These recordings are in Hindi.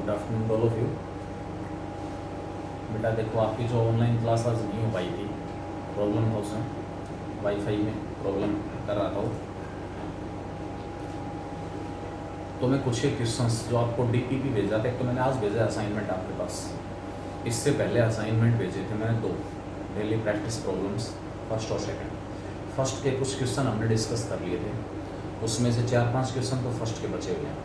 Good afternoon all of you. बेटा देखो, आपकी जो ऑनलाइन क्लास आज नहीं हो पाई थी, प्रॉब्लम था उसमें, वाईफाई में प्रॉब्लम कर रहा था वो। तो मैं कुछ क्वेश्चंस जो आपको डीपीपी भेजा था, एक तो मैंने आज भेजा असाइनमेंट आपके पास, इससे पहले असाइनमेंट भेजे थे मैंने दो, डेली प्रैक्टिस प्रॉब्लम्स फर्स्ट और सेकंड। फर्स्ट के कुछ क्वेश्चन हमने डिस्कस कर लिए थे, उसमें से 4-5 क्वेश्चन तो फर्स्ट के बचे हुए हैं,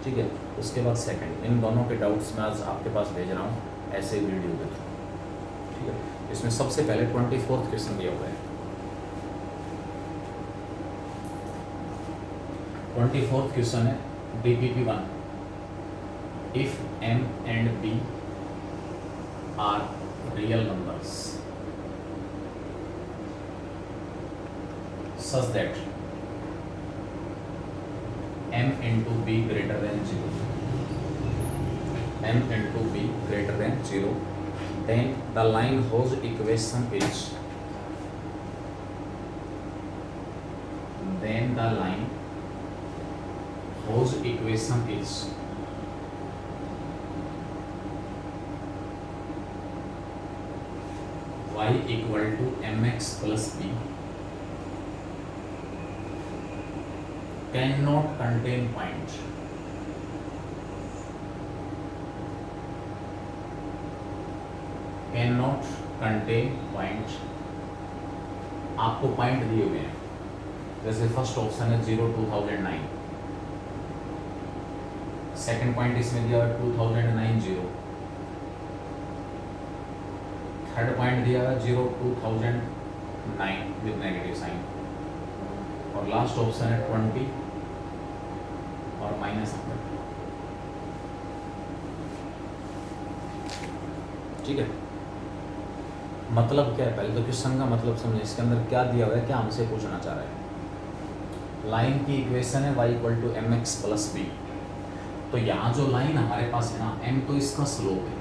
ठीक है। उसके बाद सेकंड, इन दोनों के डाउट्स मैं आज आपके पास भेज रहा हूँ ऐसे वीडियो के थ्रू, ठीक है। इसमें सबसे पहले 24th क्वेश्चन दिया हुआ है। 24th क्वेश्चन है DPP 1, if M and B are real numbers such that M into B greater than 0, M into B greater than 0, then the line whose equation is, then the line whose equation is y equal to mx plus b cannot contain point, cannot contain point। आपको पॉइंट दिए हुए हैं, जैसे फर्स्ट ऑप्शन है 0 2009, सेकंड पॉइंट इसमें दिया हुआ 2009 0, थर्ड पॉइंट दिया हुआ 0 2009 विद नेगेटिव साइन, और लास्ट ऑप्शन है 20 और -100, ठीक है। मतलब क्या है, पहले तो क्वेश्चन का मतलब समझे, इसके अंदर क्या दिया हुआ है, क्या हमसे पूछना चाह रहा है। लाइन की इक्वेशन है y equal to mx plus b, तो यहाँ जो लाइन हमारे पास है ना, m तो इसका स्लोप है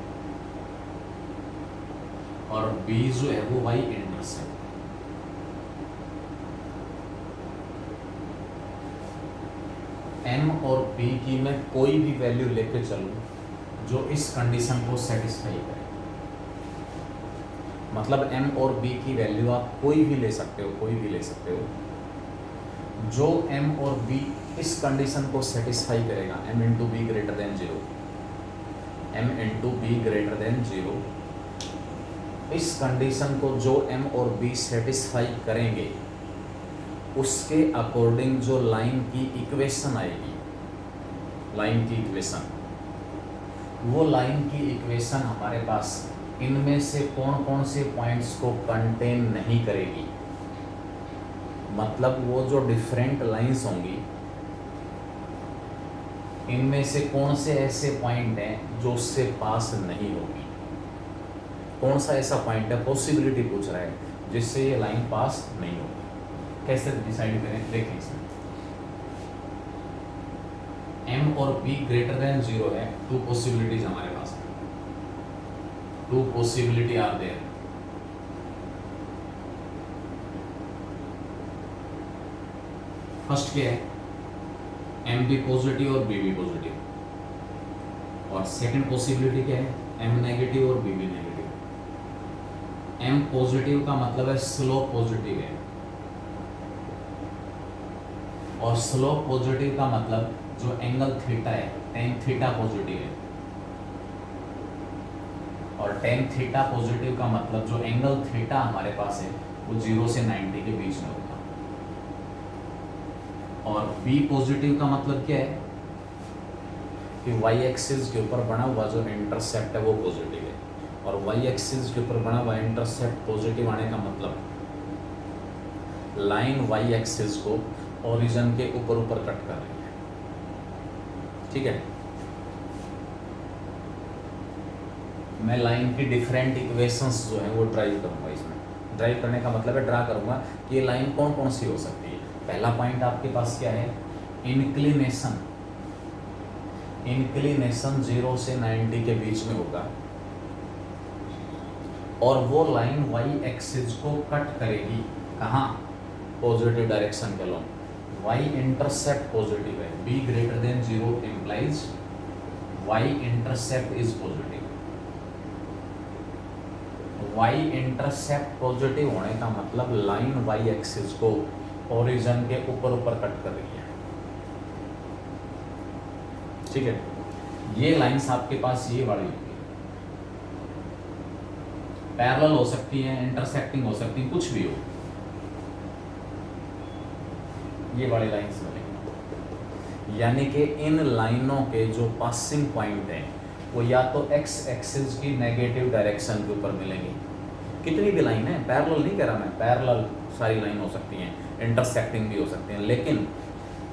और b जो है वो y इंटरसेप्ट। m और b की मैं कोई भी वैल्यू लेके चलूं जो इस कंडीशन को सेटिस्फाई करे, मतलब m और b की वैल्यू आप कोई भी ले सकते हो, कोई भी ले सकते हो जो m और b इस कंडीशन को सेटिस्फाई करेगा, m into be greater than 0, m into be greater than 0, इस कंडीशन को जो m और b सेटिस्फाई करेंगे उसके अकॉर्डिंग जो लाइन की इक्वेशन आएगी, लाइन की इक्वेशन, वो लाइन की इक्वेशन हमारे पास इनमें से कौन कौन से पॉइंट्स को कंटेन नहीं करेगी। मतलब वो जो डिफरेंट लाइंस होंगी, इनमें से कौन से ऐसे पॉइंट हैं जो उससे पास नहीं होगी। कौन सा ऐसा पॉइंट है, पॉसिबिलिटी पूछ रहा है, जिससे ये लाइन पास नहीं होगी। कैसे डिसाइड करें, देखें इसमें m और b ग्रेटर देन 0 है, 2 पॉसिबिलिटीज हमारे पास, 2 पॉसिबिलिटी आर देयर। फर्स्ट क्या है, m भी पॉजिटिव और b भी पॉजिटिव, और सेकंड पॉसिबिलिटी क्या है, m नेगेटिव और b भी नेगेटिव। m पॉजिटिव का मतलब है स्लोप पॉजिटिव है, और स्लोप पॉजिटिव का मतलब जो एंगल थीटा है, टेन थीटा पॉजिटिव है, और टेन थीटा पॉजिटिव का मतलब जो एंगल थीटा हमारे पास है वो 0 से 90 के बीच में होगा। और b पॉजिटिव का मतलब क्या है कि y एक्सिस के ऊपर बना हुआ जो इंटरसेप्ट है वो पॉजिटिव है, और y एक्सिस के ऊपर बना हुआ इंटरसेप्ट पॉजिटिव आने का मतलब लाइन y एक्सिस को ओरिजिन के ऊपर ऊपर कट कर रही है, ठीक है। मैं लाइन की डिफरेंट इक्वेशंस जो हैं वो ड्राइव करूंगा। इसमें ड्राइव करने का मतलब है, ड्रा करूंगा कि ये लाइन कौन कौन सी हो सकती है। पहला पॉइंट आपके पास क्या है, इंक्लिनेशन, इंक्लिनेशन 0 से 90 के बीच में होगा, और वो लाइन y एक्सिस को कट करेगी कहाँ, पॉजिटिव डायरेक्शन के लॉन्ग। y इंटरसेप्ट पॉजिटिव है, b greater than 0 implies y intercept is positive. y intercept positive होने का मतलब लाइन y एक्सिस को ओरिजिन के ऊपर ऊपर कट कर रही है, ठीक है। ये लाइंस आपके पास ये वाली होगी, पैरेलल हो सकती है, इंटरसेक्टिंग हो सकती है, कुछ भी हो, ये वाली लाइंस बनेगी। यानी कि इन लाइनों के जो पासिंग पॉइंट हैं वो या तो एक्स एक्सिस की नेगेटिव डायरेक्शन के ऊपर मिलेंगी, कितनी भी लाइन है, पैरेलल नहीं कह रहा मैं, पैरेलल सारी लाइन हो सकती हैं, इंटरसेक्टिंग भी हो सकती हैं, लेकिन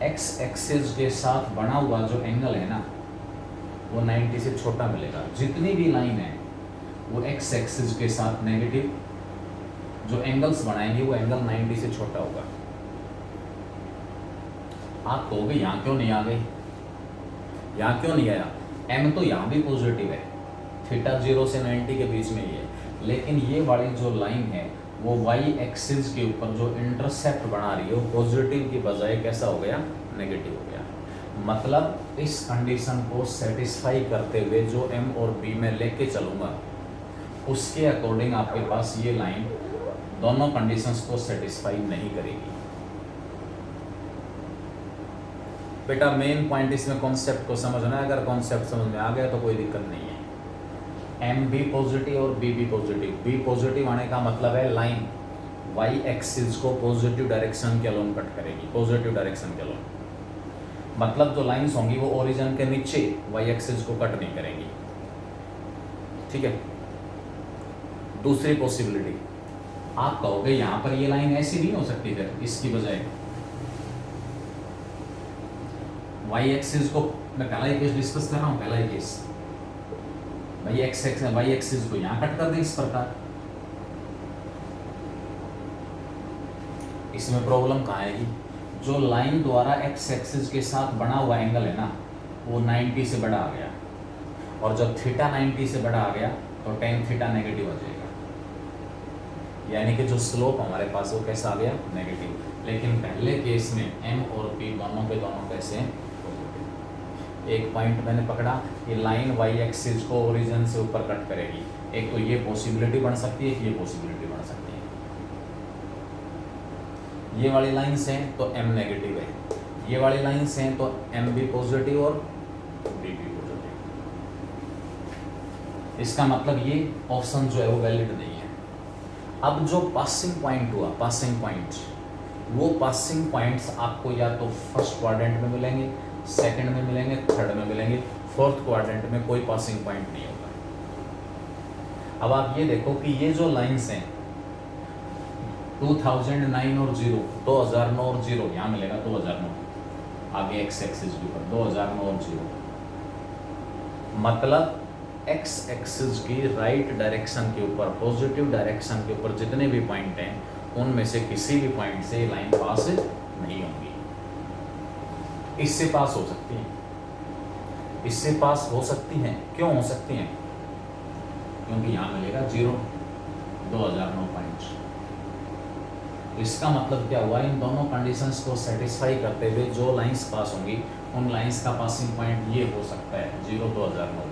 एक्स एक्सिस के साथ बना हुआ जो एंगल है ना वो 90 से छोटा मिलेगा। जितनी भी लाइन है वो एक्स एक्सिस के साथ नेगेटिव जो एंगल्स बनाएंगे वो एंगल 90 से छोटा होगा। आप कहोगे यहाँ क्यों नहीं आ गई, यहाँ क्यों नहीं आया, एम तो यहाँ भी पॉजिटिव है, थीटा 0 से 90 के बीच में ही है, लेकिन ये वाली जो लाइन है वो वाई एक्सिस के ऊपर जो इंटरसेप्ट बना रही है वो पॉजिटिव की बजाय कैसा हो गया, नेगेटिव हो गया। मतलब इस कंडीशन को सेटिस्फाई करते हुए जो एम और बी में लेके चलूँगा उसके अकॉर्डिंग आपके पास ये लाइन दोनों कंडीशंस को सेटिस्फाई नहीं करेगी। बेटा मेन पॉइंट इसमें कॉन्सेप्ट को समझना है, अगर कॉन्सेप्ट समझ में आ गया तो कोई दिक्कत नहीं है। एम बी पॉजिटिव और बी पॉजिटिव, बी पॉजिटिव आने का मतलब है लाइन वाई एक्सिस को पॉजिटिव डायरेक्शन के अलोन कट करेगी, पॉजिटिव डायरेक्शन के अलोन, मतलब जो लाइंस होंगी वो ओरिजिन के नीचे वाई एक्सिस को कट नहीं करेंगी, ठीक है। दूसरी पॉसिबिलिटी, आप कहोगे यहाँ पर ये लाइन ऐसी नहीं हो सकती, फिर इसकी बजाय वाई एक्सिस को, मैं पहला ही केस डिस्कस कर रहा हूँ, पहला ही केस वाई एक्सिस को यहाँ कट कर दे इस प्रकार, इसमें प्रॉब्लम कहाँ आएगी, जो लाइन द्वारा एक्स एक्सिस के साथ बना हुआ एंगल है ना वो 90 से बड़ा आ गया, और जब थीटा 90 से बड़ा आ गया तो टेन थीटा नेगेटिव आ जाएगा, यानी कि जो स्लोप हमारे पास वो कैसा आ गया, नेगेटिव। लेकिन पहले केस में एम और पी दोनों के दोनों कैसे हैं, पॉजिटिव। एक पॉइंट मैंने पकड़ा कि लाइन वाई एक्सिस को ओरिजिन से ऊपर कट करेगी, एक तो ये पॉसिबिलिटी बन सकती है, एक ये पॉसिबिलिटी बन सकती है। ये वाली लाइंस हैं तो एम नेगेटिव है, ये वाली लाइंस हैं तो एम भी पॉजिटिव और बी भी पॉजिटिव। इसका मतलब ये ऑप्शन जो है वो वैलिड नहीं है। अब जो पासिंग पॉइंट हुआ, पासिंग पॉइंट, वो पासिंग पॉइंट्स आपको या तो फर्स्ट क्वाड्रेंट में मिलेंगे, सेकंड में मिलेंगे, थर्ड में मिलेंगे, फोर्थ क्वाड्रेंट में कोई पासिंग पॉइंट नहीं होगा। अब आप ये देखो कि ये जो लाइंस हैं 2009 और 0, 2009 और 0 यहाँ मिलेगा 2009, आगे एक्स एक्सिस के ऊपर 2009 और 0, मतलब एक्स एक्सिस की राइट डायरेक्शन के ऊपर, पॉजिटिव डायरेक्शन के ऊपर जितने भी पॉइंट हैं उनमें से किसी भी पॉइंट से लाइन पास नहीं होंगी। इससे पास हो सकती हैं, इससे पास हो सकती हैं, क्यों हो सकती हैं, क्योंकि यहाँ मिलेगा 0, 2009 पॉइंट। इसका मतलब क्या हुआ, इन दोनों कंडीशंस को सेटिस्फाई करते हुए जो लाइंस पास होंगी उन लाइंस का पासिंग पॉइंट ये हो सकता है 0, 2009।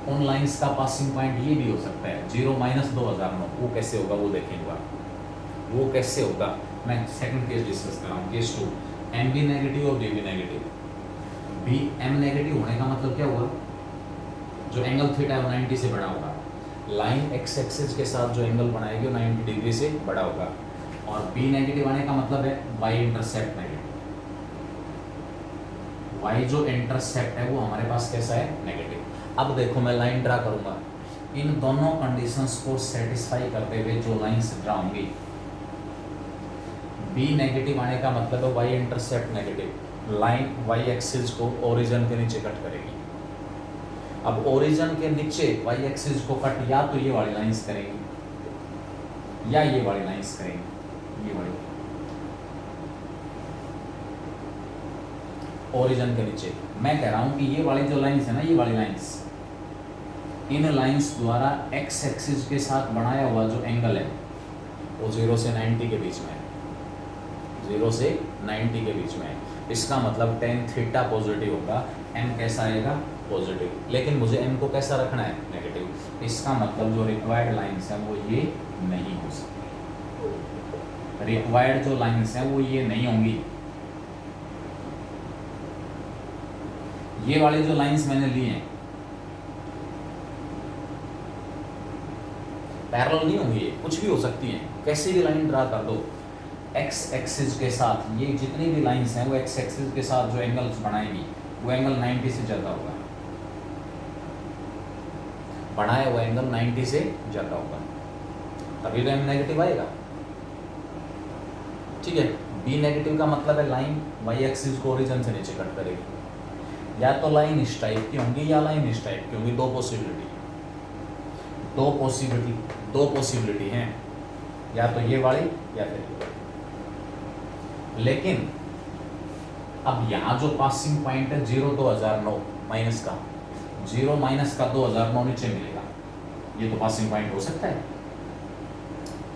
उन लाइंस का पासिंग पॉइंट ये भी हो सकता है 0 माइनस 2009। वो कैसे होगा वो देखेंगे, वो कैसे होगा। मैं सेकंड केस डिस्कस कर रहा हूँ, केस 2, एम बी नेगेटिव और बी भी नेगेटिव। बी एम नेगेटिव होने का मतलब क्या हुआ, जो एंगल थीटा है वो 90 से बड़ा होगा, लाइन एक्स एक्सिस के साथ जो एंगल बनाएगी वो 90 डिग्री से बड़ा होगा, और बी नेगेटिव आने का मतलब है वाई इंटरसेप्ट नेगेटिव, वाई जो इंटरसेप्ट है वो हमारे पास कैसा है, नेगेटिव। अब देखो मैं लाइन ड्रा करूंगा, इन दोनों कंडीशंस को सेटिस्फाई करते हुए जो लाइंस ड्रा होंगी, बी नेगेटिव आने का मतलब है y intercept negative, line y axis को ओरिजिन के नीचे कट करेगी। अब ओरिजिन के नीचे वाई एक्सिस को कट या तो ये वाली लाइंस करेंगी या ये वाली लाइंस करेंगी, ये वाली ओरिजिन के नीचे। मैं कह रहा हूं कि ये वाली जो लाइंस है ना, ये वाली लाइंस, इन लाइंस द्वारा एक्स एक्सिस के साथ बनाया हुआ जो एंगल है वो 0 से 90 के बीच में है, 0 से 90 के बीच में है। इसका मतलब टेन थीटा पॉजिटिव होगा, m कैसा आएगा, पॉजिटिव, लेकिन मुझे m को कैसा रखना है, नेगेटिव। इसका मतलब जो रिक्वायर्ड लाइंस है वो ये नहीं हो सकती, रिक्वायर्ड जो लाइंस है वो ये नहीं होंगी। ये वाली जो लाइंस मैंने ली हैं पैरेलल नहीं होंगी, ये कुछ भी हो सकती हैं, कैसी भी लाइन ड्रा कर दो एक्स एक्सिस के साथ। ये जितनी भी लाइंस हैं वो एक्स एक्सिस के साथ जो एंगल्स बनाएंगी वो एंगल 90 से ज़्यादा होगा, बढ़ाया हुआ एंगल 90 से ज़्यादा होगा, तभी तो एम नेगेटिव आएगा। ठीक है, बी नेगेटिव का मतलब है लाइन वाई एक्सिस को ओरिजिन से नीचे कट करेगी। या तो लाइन इस टाइप की होंगी या लाइन इस टाइप की होंगी, दो पॉसिबिलिटी हैं, या तो ये वाली या फिर ये वाली। लेकिन अब यहाँ जो पासिंग पॉइंट है 0 2009 माइनस का 2009 नीचे मिलेगा, ये तो पासिंग पॉइंट हो सकता है,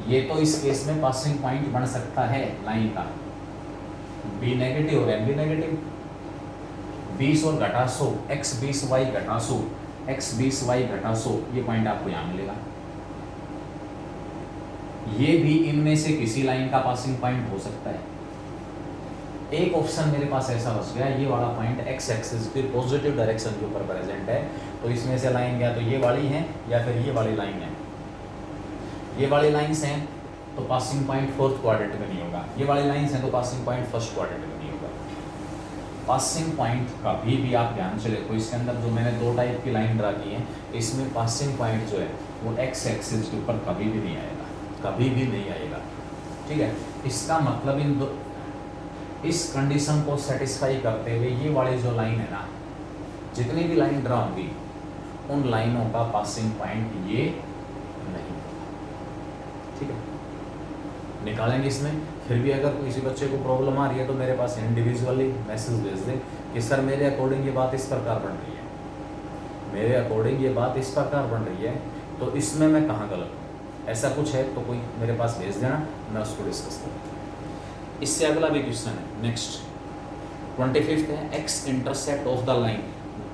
ये तो इस केस में पासिंग पॉइंट बन सकता है लाइन का। बी नेगेटिव और एम भी नेगेटिव, 20 और घटा 100 x 20 y घटा 100 x 20 y घटा 100, ये पॉइंट आपको यहाँ मिलेगा। ये भी इनमें से किसी लाइन का पासिंग पॉइंट हो सकता है। एक ऑप्शन मेरे पास ऐसा बच गया, ये वाला पॉइंट एक्स एक्सिस के पॉजिटिव डायरेक्शन के ऊपर प्रेजेंट है, तो इसमें से लाइन या तो ये वाली है या फिर ये वाली लाइन है। ये वाली लाइंस हैं तो पासिंग पॉइंट फोर्थ क्वाड्रेंट में नहीं होगा, ये वाली लाइंस हैं तो पासिंग पॉइंट फर्स्ट क्वाड्रेंट में नहीं होगा। पासिंग पॉइंट कभी भी आप ध्यान से देखो, इसके अंदर जो मैंने दो टाइप की लाइन ड्रा की है, इसमें पासिंग पॉइंट जो है वो एक्स एक्सिस के ऊपर कभी भी नहीं आएगा, कभी भी नहीं आएगा। ठीक है, इसका मतलब इन दो इस कंडीशन को सेटिस्फाई करते हुए ये वाली जो लाइन है ना, जितनी भी लाइन ड्रा होंगी उन लाइनों का पासिंग पॉइंट ये नहीं होगा। ठीक है, निकालेंगे इसमें। फिर भी अगर किसी बच्चे को प्रॉब्लम आ रही है तो मेरे पास इंडिविजुअली मैसेज भेज दें कि सर मेरे अकॉर्डिंग ये बात इस प्रकार बन रही है, मेरे अकॉर्डिंग ये बात इस प्रकार बन रही है, तो इसमें मैं कहाँ गलत हूँ। ऐसा कुछ है तो कोई मेरे पास भेज देना, मैं उसको डिस्कस करूँगा। इससे अगला भी क्वेश्चन है, नेक्स्ट 25th है, x intercept of the line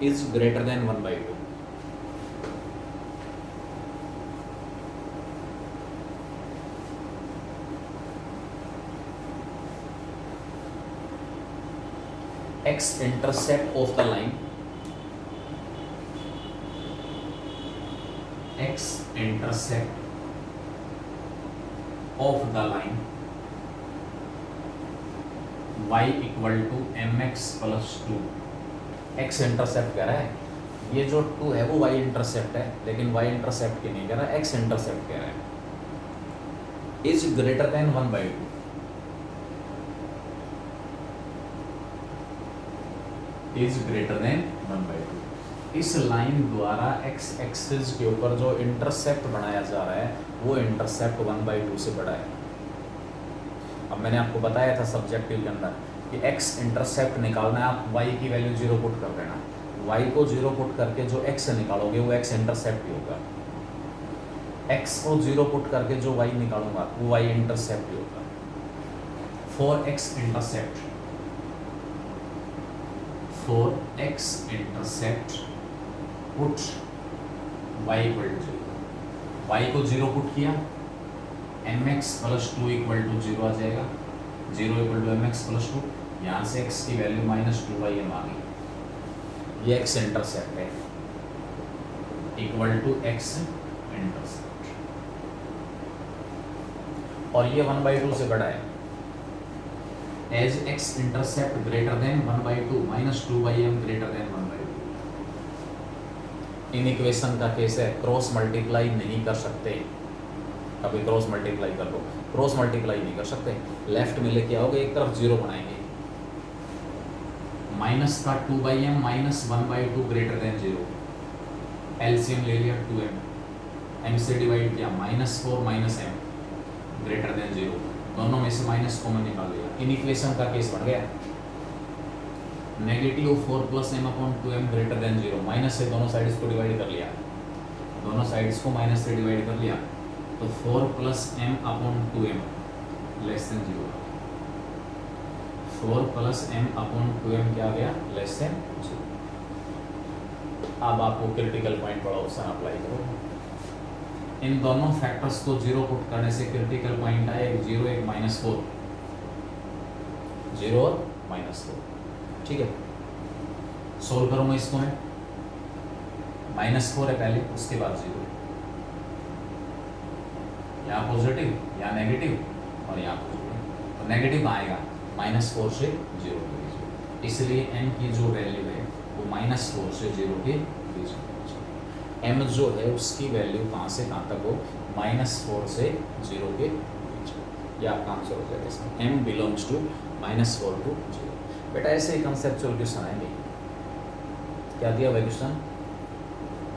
is greater than 1/2। X intercept of the line, X intercept of the line y equal to mx plus 2। x intercept कह रहा है, ये जो 2 है वो y इंटरसेप्ट है, लेकिन y इंटरसेप्ट की नहीं कह रहा, x इंटरसेप्ट कह रहा है। Is greater than 1/2, is greater than 1/2। इस लाइन द्वारा x एक्सिस के ऊपर जो इंटरसेप्ट बनाया जा रहा है वो इंटरसेप्ट 1/2 से बड़ा है। अब मैंने आपको बताया था सब्जेक्टिव के अंदर कि x इंटरसेप्ट निकालना है, आप y की वैल्यू 0 पुट कर देना, y को 0 पुट करके जो x निकालोगे वो x इंटरसेप्ट ही होगा, x को 0 पुट करके जो y निकालूंगा वो y इंटरसेप्ट ही होगा। For x intercept put y equal to 0, y को 0 पुट किया, mx प्लस 2 इक्वल टू 0 आ जाएगा, 0 इक्वल टू mx प्लस 2, यहाँ से x की वैल्यू -2/m आ गई, ये x इंटरसेप्ट है इक्वल टू x इंटरसेप्ट, और ये 1/2 से बड़ा है। As x intercept greater than 1/2 -2/m greater than 1/2। इन इक्वेशन का केस है, क्रॉस मल्टीप्लाई नहीं कर सकते, कभी क्रॉस मल्टीप्लाई कर लो, क्रॉस मल्टीप्लाई नहीं कर सकते, लेफ्ट में लेके आओगे एक तरफ 0 बनाएंगे, माइनस का 2/m -1/2 ग्रेटर देन 0, एलसीएम ले लिया 2m, m से डिवाइड किया -4 -m ग्रेटर देन 0, दोनों में से माइनस कॉमन निकाल लिया। इन इक्वेशन का केस बन गया -4 + m/2m ग्रेटर देन 0, माइनस से दोनों साइड्स को डिवाइड कर लिया, दोनों साइड्स को माइनस से डिवाइड कर लिया, तो 4 + m/2m लेस देन 0, 4 + m/2m क्या आ गया, लेस देन 0। अब आपको क्रिटिकल पॉइंट वाला ऑप्शन अप्लाई करो। इन दोनों फैक्टर्स को जीरो पुट करने से क्रिटिकल पॉइंट आए, एक जीरो एक -4, जीरो और -4। ठीक है, सोल्व करो मैं इसको, मैं -4 है पहले, उसके बाद जीरो, यहाँ पॉजिटिव यहाँ नेगेटिव और यहाँ पॉजिटिव, तो नेगेटिव आएगा -4 से 0 के बीच में, इसलिए n की जो वैल्यू है वो -4 से 0 के बीच में। m जो है उसकी वैल्यू कहाँ से कहाँ तक हो, -4 से 0 के बीच में, ये आपका आंसर हो जाएगा इसमें, m बिलोंग्स टू -4 to 0। बेटा ऐसे ही कंसेप्चुअल क्वेश्चन आएंगे। क्या दिया हुआ क्वेश्चन,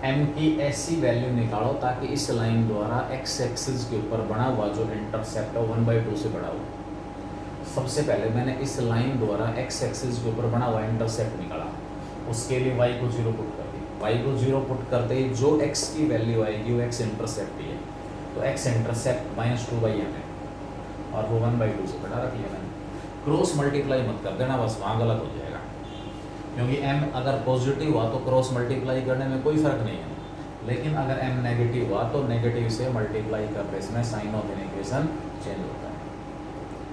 m की ऐसी वैल्यू निकालो ताकि इस लाइन द्वारा x एक्सिस के ऊपर बना हुआ जो इंटरसेप्ट है 1/2 से बड़ा हो। सबसे पहले मैंने इस लाइन द्वारा x एक्सिस के ऊपर बना हुआ इंटरसेप्ट निकाला, उसके लिए y को 0 पुट कर दी, y को 0 पुट करते ही जो x की वैल्यू आएगी वो x इंटरसेप्ट ही है, तो x इंटरसेप्ट -2/m है और वो 1/2 से बड़ा रख लिया मैंने। क्रॉस मल्टीप्लाई मत कर देना, बस वहाँ गलत हो जाएगा, क्योंकि m अगर पॉजिटिव हुआ तो क्रॉस मल्टीप्लाई करने में कोई फर्क नहीं है, लेकिन अगर m नेगेटिव हुआ तो नेगेटिव से मल्टीप्लाई करने इसमें sign of the equation change होता है,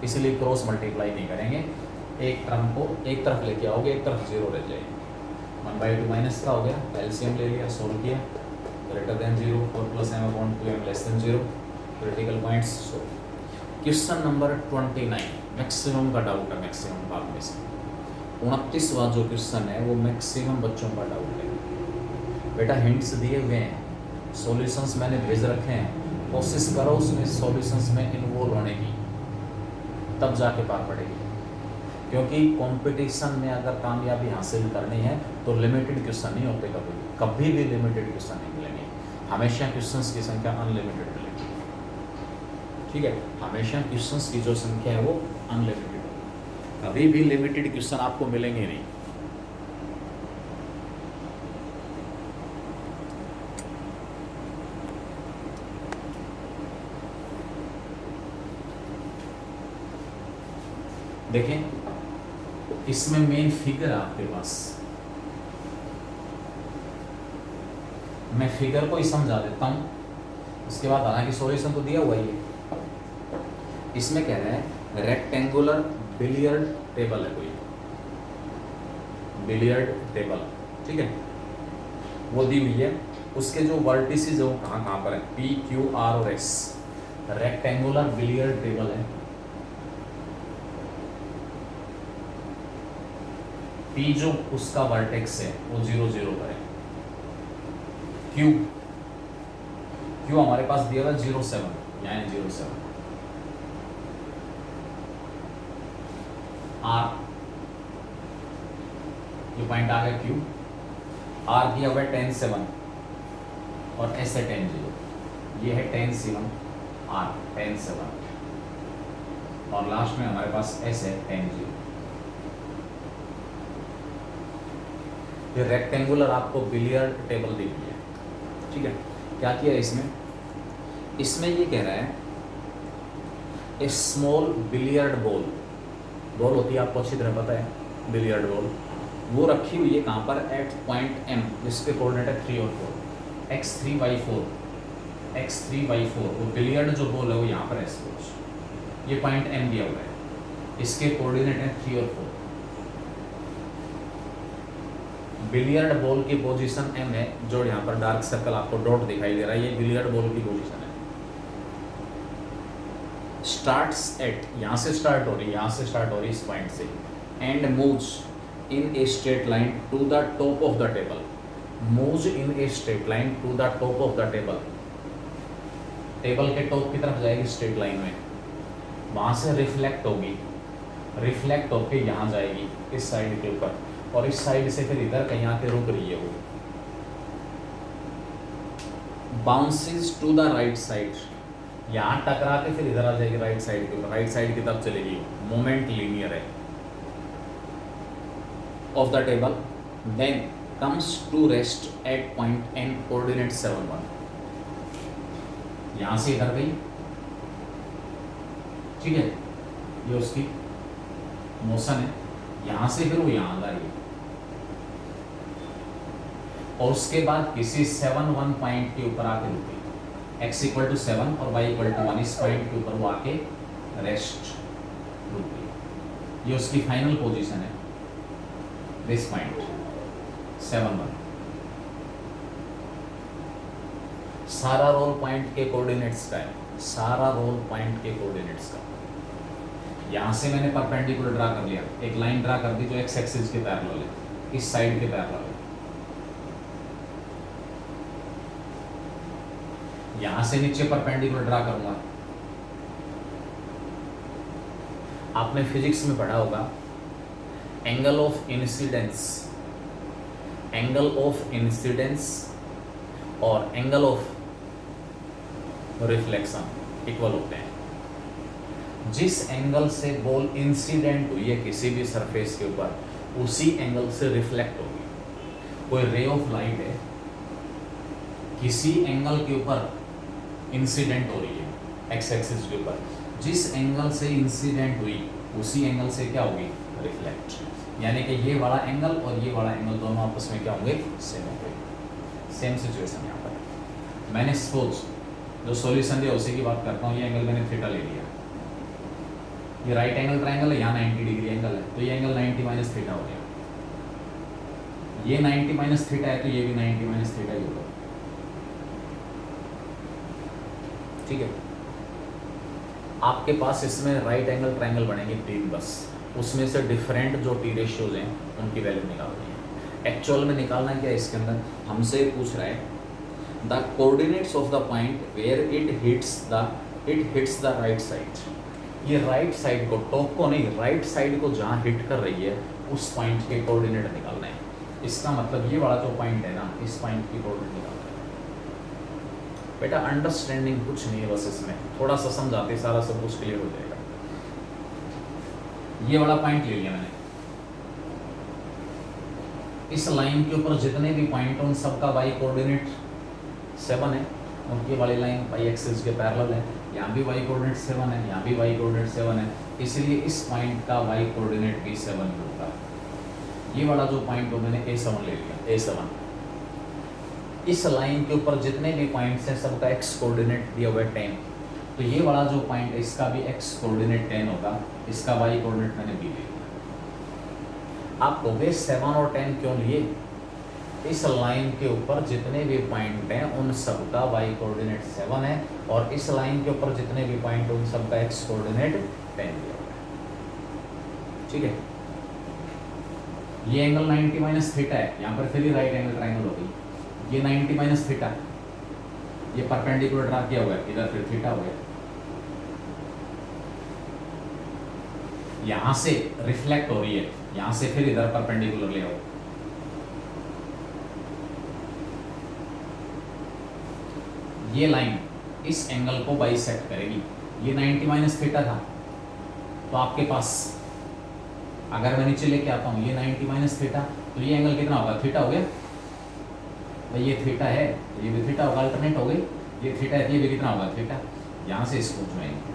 इसलिए क्रॉस मल्टीप्लाई नहीं करेंगे। एक टर्म को एक तरफ लेके आओगे, एक तरफ 0 रह जाएगी, 1/2 माइनस का हो गया, एलसीएम ले लिया, सोल्व किया, greater than 0, 4 + m/2m less than 0, critical points. Question number 29 maximum का डाउट है, मैक्सिमम भाग में से 29वां जो क्वेश्चन है वो मैक्सिमम बच्चों का डाउट है। बेटा हिंट्स दिए हुए हैं, सॉल्यूशंस मैंने भेज रखे हैं, कोशिश करो उसमें सॉल्यूशंस में इन्वॉल्व होने की, तब जाके पार पड़ेगी, क्योंकि कंपटीशन में अगर कामयाबी हासिल करनी है तो लिमिटेड क्वेश्चन नहीं होते, कभी भी लिमिटेड क्वेश्चन नहीं मिलेंगे, हमेशा क्वेश्चंस की संख्या अनलिमिटेड मिलेगी। ठीक है, हमेशा क्वेश्चंस की जो संख्या है वो अनलिमिटेड, कभी भी लिमिटेड क्वेश्चन आपको मिलेंगे नहीं। देखें इसमें मेन फिगर है आपके पास, मैं फिगर को ही समझा देता हूं, उसके बाद हालांकि सॉल्यूशन तो दिया हुआ ही है। इसमें कह रहे हैं रेक्टेंगुलर बिलियर्ड टेबल है, कोई बिलियर्ड टेबल, ठीक है, वो दी हुई है, उसके जो वर्टिसेस है वो कहाँ पर है, P, Q, R और S, रेक्टेंगुलर बिलियर्ड टेबल है। P जो उसका वर्टेक्स है वो 0, 0 पर है, Q हमारे पास दिया हुआ 0, 7, यानी 0, 7, R ये पॉइंट आ गया Q, R दिया हुआ है 10, 7 और S है 10, 0, ये है 10, 7, R 10, 7 और लास्ट में हमारे पास S है 10, 0। ये रेक्टेंगुलर आपको बिलियर्ड टेबल दी हुई है, ठीक है। क्या किया इसमें ये कह रहा है ए स्मॉल बिलियर्ड बॉल होती है, आपको अच्छी तरह पता है बिलियर्ड बॉल, वो रखी हुई है कहाँ पर, एट पॉइंट M, जिसके कोऑर्डिनेट है 3 और 4, x3y4, वो बिलियर्ड जो बॉल है वो यहाँ पर है, ये पॉइंट M दिया हुआ है, इसके कोऑर्डिनेट है 3 और 4। बिलियर्ड बॉल की पोजीशन M है, जो यहाँ पर डार्क सर्कल आपको डॉट दिखाई दे रहा है, ये बिलियर्ड बॉल की पोजीशन है। स्टार्ट्स एट, यहाँ से स्टार्ट हो रही है इस पॉइंट से, and moves in a straight line to the top of the table, moves in a straight line to the top of the table, table के टॉप की तरफ जाएगी स्ट्रेट लाइन में, वहाँ से रिफ्लेक्ट होके यहाँ जाएगी इस साइड के ऊपर, और इस साइड से फिर इधर कहीं आके रुक रही है वो, bounces to the right side, यहाँ टकरा के फिर इधर आ जाएगी राइट साइड के ऊपर, राइट साइड की तरफ चलेगी, मोमेंट लीनियर है of the table, then comes to rest at point N, coordinate 7, 1, यहाँ से इधर गई, ठीक है, ये उसकी मोशन है, यहाँ से फिर वो यहाँ आ रही है, और उसके बाद किसी 7 1 पॉइंट के ऊपर आके रुकी, x इक्वल टू 7 और y इक्वल टू 1, इस पॉइंट के ऊपर वो आके रेस्ट रुक गई। ये उसकी फाइनल पोजीशन है, दिस पॉइंट 7 1। सारा रोल पॉइंट के कोऑर्डिनेट्स का है, सारा रोल पॉइंट के कोऑर्डिनेट्स का। यहां से मैंने परपेंडिकुलर ड्रा कर लिया, एक लाइन ड्रा कर दी जो एक्स एक्सिस के पैरेलल है, इस साइड के पैरेलल है। यहां से नीचे परपेंडिकुलर ड्रा करूंगा। आपने फिजिक्स में पढ़ा होगा angle of incidence, angle of incidence और एंगल ऑफ रिफ्लेक्शन इक्वल होते हैं। जिस एंगल से बॉल इंसिडेंट हुई है किसी भी सरफेस के ऊपर, उसी एंगल से रिफ्लेक्ट होगी। कोई रे ऑफ लाइट है, किसी एंगल के ऊपर इंसिडेंट हो रही है एक्स एक्सिस के ऊपर, जिस एंगल से इंसिडेंट हुई उसी एंगल से क्या होगी, रिफ्लेक्ट। यानी कि ये वाला एंगल और ये वाला एंगल दोनों आपस में क्या होंगे, सेम होंगे। सेम सिचुएशन यहाँ पर मैंने सपोज जो सॉल्यूशन दिया उसी की बात करता हूँ। ये एंगल मैंने थीटा ले लिया, ये राइट एंगल ट्रायंगल है, यहाँ 90 डिग्री एंगल है, तो ये एंगल 90 माइनस थीटा हो गया। ये 90 माइनस थीटा है तो ये भी 90 माइनस थीटा ही होगा। ठीक है, आपके पास इसमें राइट एंगल ट्रायंगल बनेंगे 3 बस, उसमें से डिफरेंट जो टी रेशियोज हैं उनकी वैल्यू निकालनी है। एक्चुअल में निकालना क्या है, इसके अंदर हमसे पूछ रहा है the coordinates of the point where it hits the right side. ये राइट साइड को, टॉप को नहीं, राइट साइड को जहाँ हिट कर रही है उस पॉइंट के कोऑर्डिनेट निकालना है। इसका मतलब ये वाला जो पॉइंट है ना, इस पॉइंट की कोऑर्डिनेट निकालना है। बेटा अंडरस्टैंडिंग कुछ नहीं है, बस इसमें थोड़ा सा समझाते सारा सब कुछ क्लियर हो जाएगा। ये वाला पॉइंट ले लिया मैंने, इस लाइन के ऊपर जितने भी पॉइंट हैं उन सबका वाई कोऑर्डिनेट 7 है, और ये वाली लाइन वाई एक्सिस के पैरेलल है। यहाँ भी वाई कोऑर्डिनेट 7 है, यहाँ भी वाई कोऑर्डिनेट 7 है, इसलिए इस पॉइंट का वाई कोऑर्डिनेट भी 7 होगा। ये वाला जो पॉइंट हो मैंने A7 ले लिया, A7। इस लाइन के ऊपर जितने भी पॉइंट्स हैं सबका एक्स कोऑर्डिनेट दिया हुआ है 10, तो ये वाला जो पॉइंट है इसका भी एक्स कोऑर्डिनेट 10 होगा, इसका वाई कोऑर्डिनेट मैंने B ले लिया। आप कहोगे 7 और 10 क्यों लिए? इस लाइन के ऊपर जितने भी पॉइंट हैं उन सबका वाई कोऑर्डिनेट 7 है, और इस लाइन के ऊपर जितने भी पॉइंट हैं उन सबका एक्स कोऑर्डिनेट 10 दिया हुआ है। ठीक है, ये एंगल 90 माइनस थीटा है, यहाँ पर फिर राइट एंगल ट्रायंगल हो गई। ये 90 माइनस थीटा, ये परपेंडिकुलर ड्रा किया हुआ है, इधर फिर थीटा हो गया। यहाँ से रिफ्लेक्ट हो रही है, यहाँ से फिर इधर परपेंडिकुलर ले आओ। ये लाइन इस एंगल को बाइसेक्ट करेगी। ये 90 माइनस थीटा था, तो आपके पास अगर मैं नीचे लेके आता हूँ ये 90 माइनस थीटा, तो ये एंगल कितना होगा, थीटा हो गया भाई। ये थीटा है, ये भी थीटा होगा, अल्टरनेट हो गई। ये थीटा है, ये भी कितना होगा, थीटा। यहाँ से इसको जोड़ेंगे,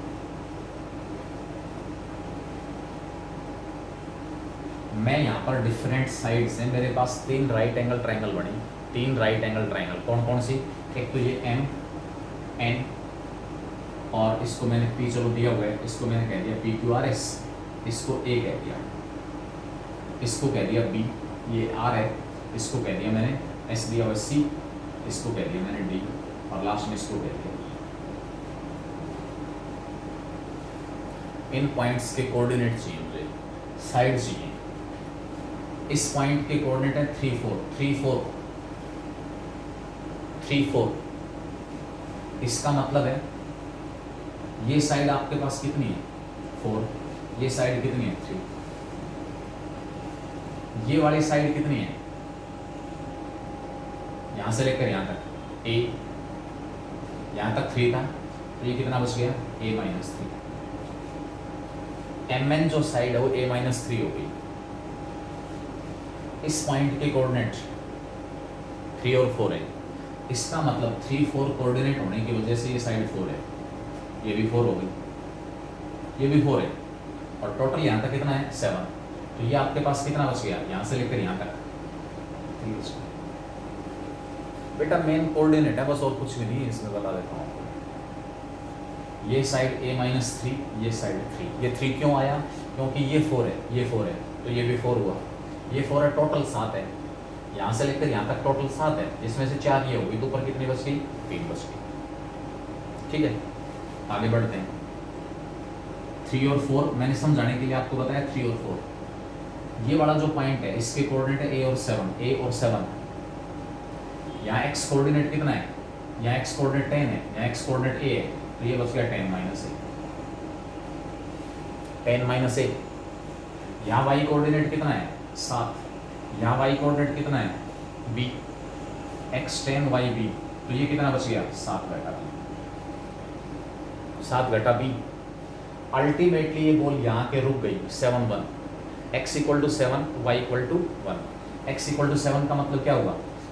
मैं यहाँ पर डिफरेंट साइड से मेरे पास 3 राइट एंगल ट्रायंगल बनी। 3 राइट एंगल ट्रायंगल कौन कौन सी? एक तो ये M N, और इसको मैंने P चलो दिया हुआ है, इसको मैंने कह दिया PQRS, इसको A कह दिया, इसको कह दिया B, ये R है, इसको कह दिया मैंने S दिया हुआ C, इसको कह दिया मैंने D, और लास्ट में इसको कह दिया। इन पॉइंट्स के कोऑर्डिनेट चाहिए मुझे, साइड चाहिए। इस पॉइंट के कोऑर्डिनेट है 3 4 3 4 3 4। इसका मतलब है ये साइड आपके पास कितनी है, 4, ये साइड कितनी है, 3, ये वाली साइड कितनी है, यहां से लेकर यहां तक A, यहां तक 3 था, तो ये कितना बच गया, A माइनस 3। MN जो साइड है वो A माइनस 3 हो गई। इस पॉइंट के कोऑर्डिनेट 3 और 4 है, इसका मतलब 3 4 कोऑर्डिनेट होने की वजह से ये साइड 4 है, ये भी 4 हो गई, ये भी 4 है, और टोटल यहाँ तक कितना है, 7। तो ये आपके पास कितना बच गया, यहाँ से लेकर यहाँ तक 3 बच गया। बेटा मेन कोऑर्डिनेट है बस, और कुछ भी नहीं है इसमें, बता देता हूँ आपको। ये साइड a माइनस 3, ये साइड 3। ये 3 क्यों आया? क्योंकि ये 4 है, ये 4 है, तो ये भी 4 हुआ। ये 4 है, टोटल 7 है, यहाँ से लेकर यहाँ तक टोटल 7 है, जिसमें से 4 ये होगी, तो ऊपर कितनी बच गई? 3 बच गई। ठीक है, आगे बढ़ते हैं। 3 और 4 मैंने समझाने के लिए आपको बताया 3 और 4। ये वाला जो पॉइंट है इसके कोऑर्डिनेट है a और 7, a और 7। यहाँ x कोऑर्डिनेट कितना है? यहाँ x कोऑर्डिनेट 10 है, यहाँ x कोऑर्डिनेट a है, तो ये बच गया 10 माइनस a, 10 माइनस a। यहाँ y कोऑर्डिनेट कितना है? 7। यहाँ y कोऑर्डिनेट कितना है? b, x 10 y b, तो ये कितना बच गया? 7 घटा b, 7 घटा b। अल्टीमेटली ये बॉल यहाँ के रुक गई 7 1, x equal to 7, y equal to 1। x equal to 7 का मतलब क्या होगा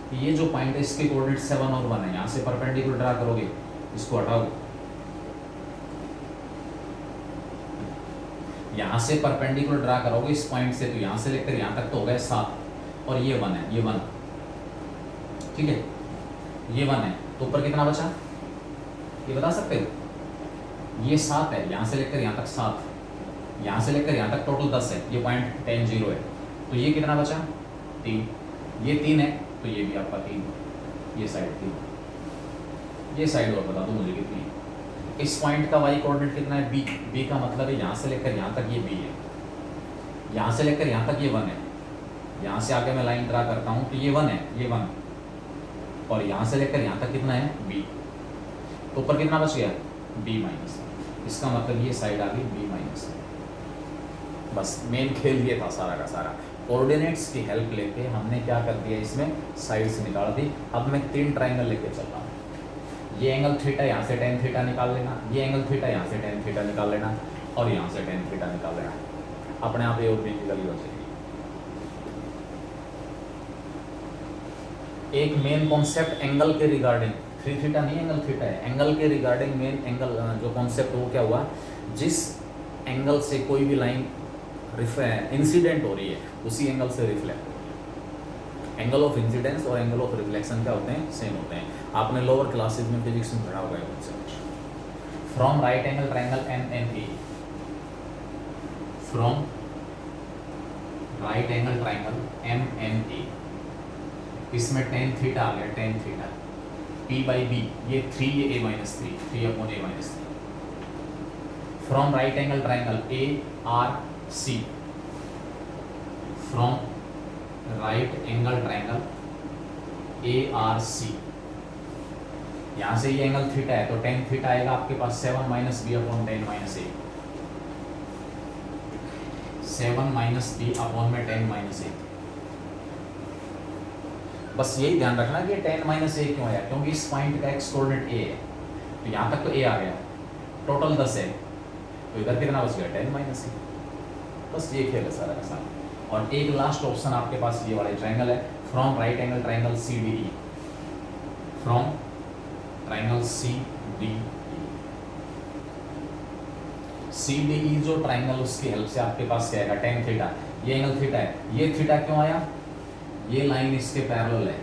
कि ये जो पॉइंट है इसके कोऑर्डिनेट 7 और 1 है, यहाँ से परपेंडिकुलर ड्रा करोगे, इसको हटाओगे, यहाँ से परपेंडिकुलर ड्रा करोगे इस पॉइंट से, तो यहाँ से लेकर यहाँ तक तो हो गया 7, और ये 1 है, ये 1, ठीक है, ये 1 है, तो ऊपर कितना बचा? ये बता सकते हो? ये 7 है, यहाँ से लेकर यहाँ तक 7, यहाँ से लेकर यहाँ तक टोटल 10 है, ये पॉइंट 10 0 है, तो ये कितना बचा? 3। ये 3 है, तो ये भी आपका 3, ये साइड 3, ये साइड और बता दो मुझे कितनी है। इस पॉइंट का y कोऑर्डिनेट कितना है? b, b का मतलब है यहाँ से लेकर यहाँ तक ये b है, यहाँ से लेकर यहाँ तक ये 1 है, यहाँ से आगे मैं लाइन ड्रा करता हूँ, तो ये 1 है, ये 1, और यहाँ से लेकर यहाँ तक कितना है? b, तो ऊपर कितना बच गया? b माइनस, इसका मतलब ये साइड आ गई b माइनस। बस मेन खेल ये था सारा का सारा। कोऑर्डिनेट्स की हेल्प लेके हमने क्या कर दिया, इसमें साइड्स निकाल दी। अब मैं 3 ट्राइंगल लेके चल रहा हूँ। ये एंगल थीटा यहाँ से tan थीटा निकाल लेना, ये एंगल थीटा यहाँ से tan थीटा निकाल लेना, और यहाँ से tan थीटा निकाल लेना, अपने आप ए और बी की वैल्यू हो जाएगी। एक मेन कॉन्सेप्ट एंगल के रिगार्डिंग, 3 थीटा नहीं एंगल थीटा है, एंगल के रिगार्डिंग मेन एंगल जो कॉन्सेप्ट वो क्या हुआ, जिस एंगल से कोई भी लाइन इंसिडेंट हो रही है उसी एंगल से रिफ्लेक्ट हो रही है। एंगल ऑफ इंसिडेंस और एंगल ऑफ रिफ्लेक्शन क्या होते हैं? सेम होते हैं। आपने लोअर क्लासेज में फिजिक्स में पढ़ा होगा concept. From right angle triangle MNA, from right angle triangle MNA, इसमें tan थीटा आ गया, tan theta P by B, ये 3, ये a minus 3, 3 upon a minus 3। From right angle triangle ARC, from right angle triangle ARC, यहाँ से ये एंगल थीटा है, तो tan थीटा आएगा आपके पास 7 minus b upon 10 minus a, 7 minus b upon में 10 माइनस a। बस यही ध्यान रखना कि 10 माइनस a क्यों आया, क्योंकि इस पॉइंट का x कोऑर्डिनेट a है, तो यहाँ तक तो a आ गया, टोटल 10 है, तो इधर कितना बच गया? 10 माइनस a। बस ये खेल है सारा का सारा। और एक लास्ट ऑप्शन आपके पास ये वाला ट्राइंगल है, from right angle triangle CDE, from triangle CDE जो ट्राइंगल, उसकी हेल्प से आपके पास क्या आएगा? tan थीटा, ये एंगल थीटा है, ये थीटा क्यों आया? ये लाइन इसके पैरेलल है,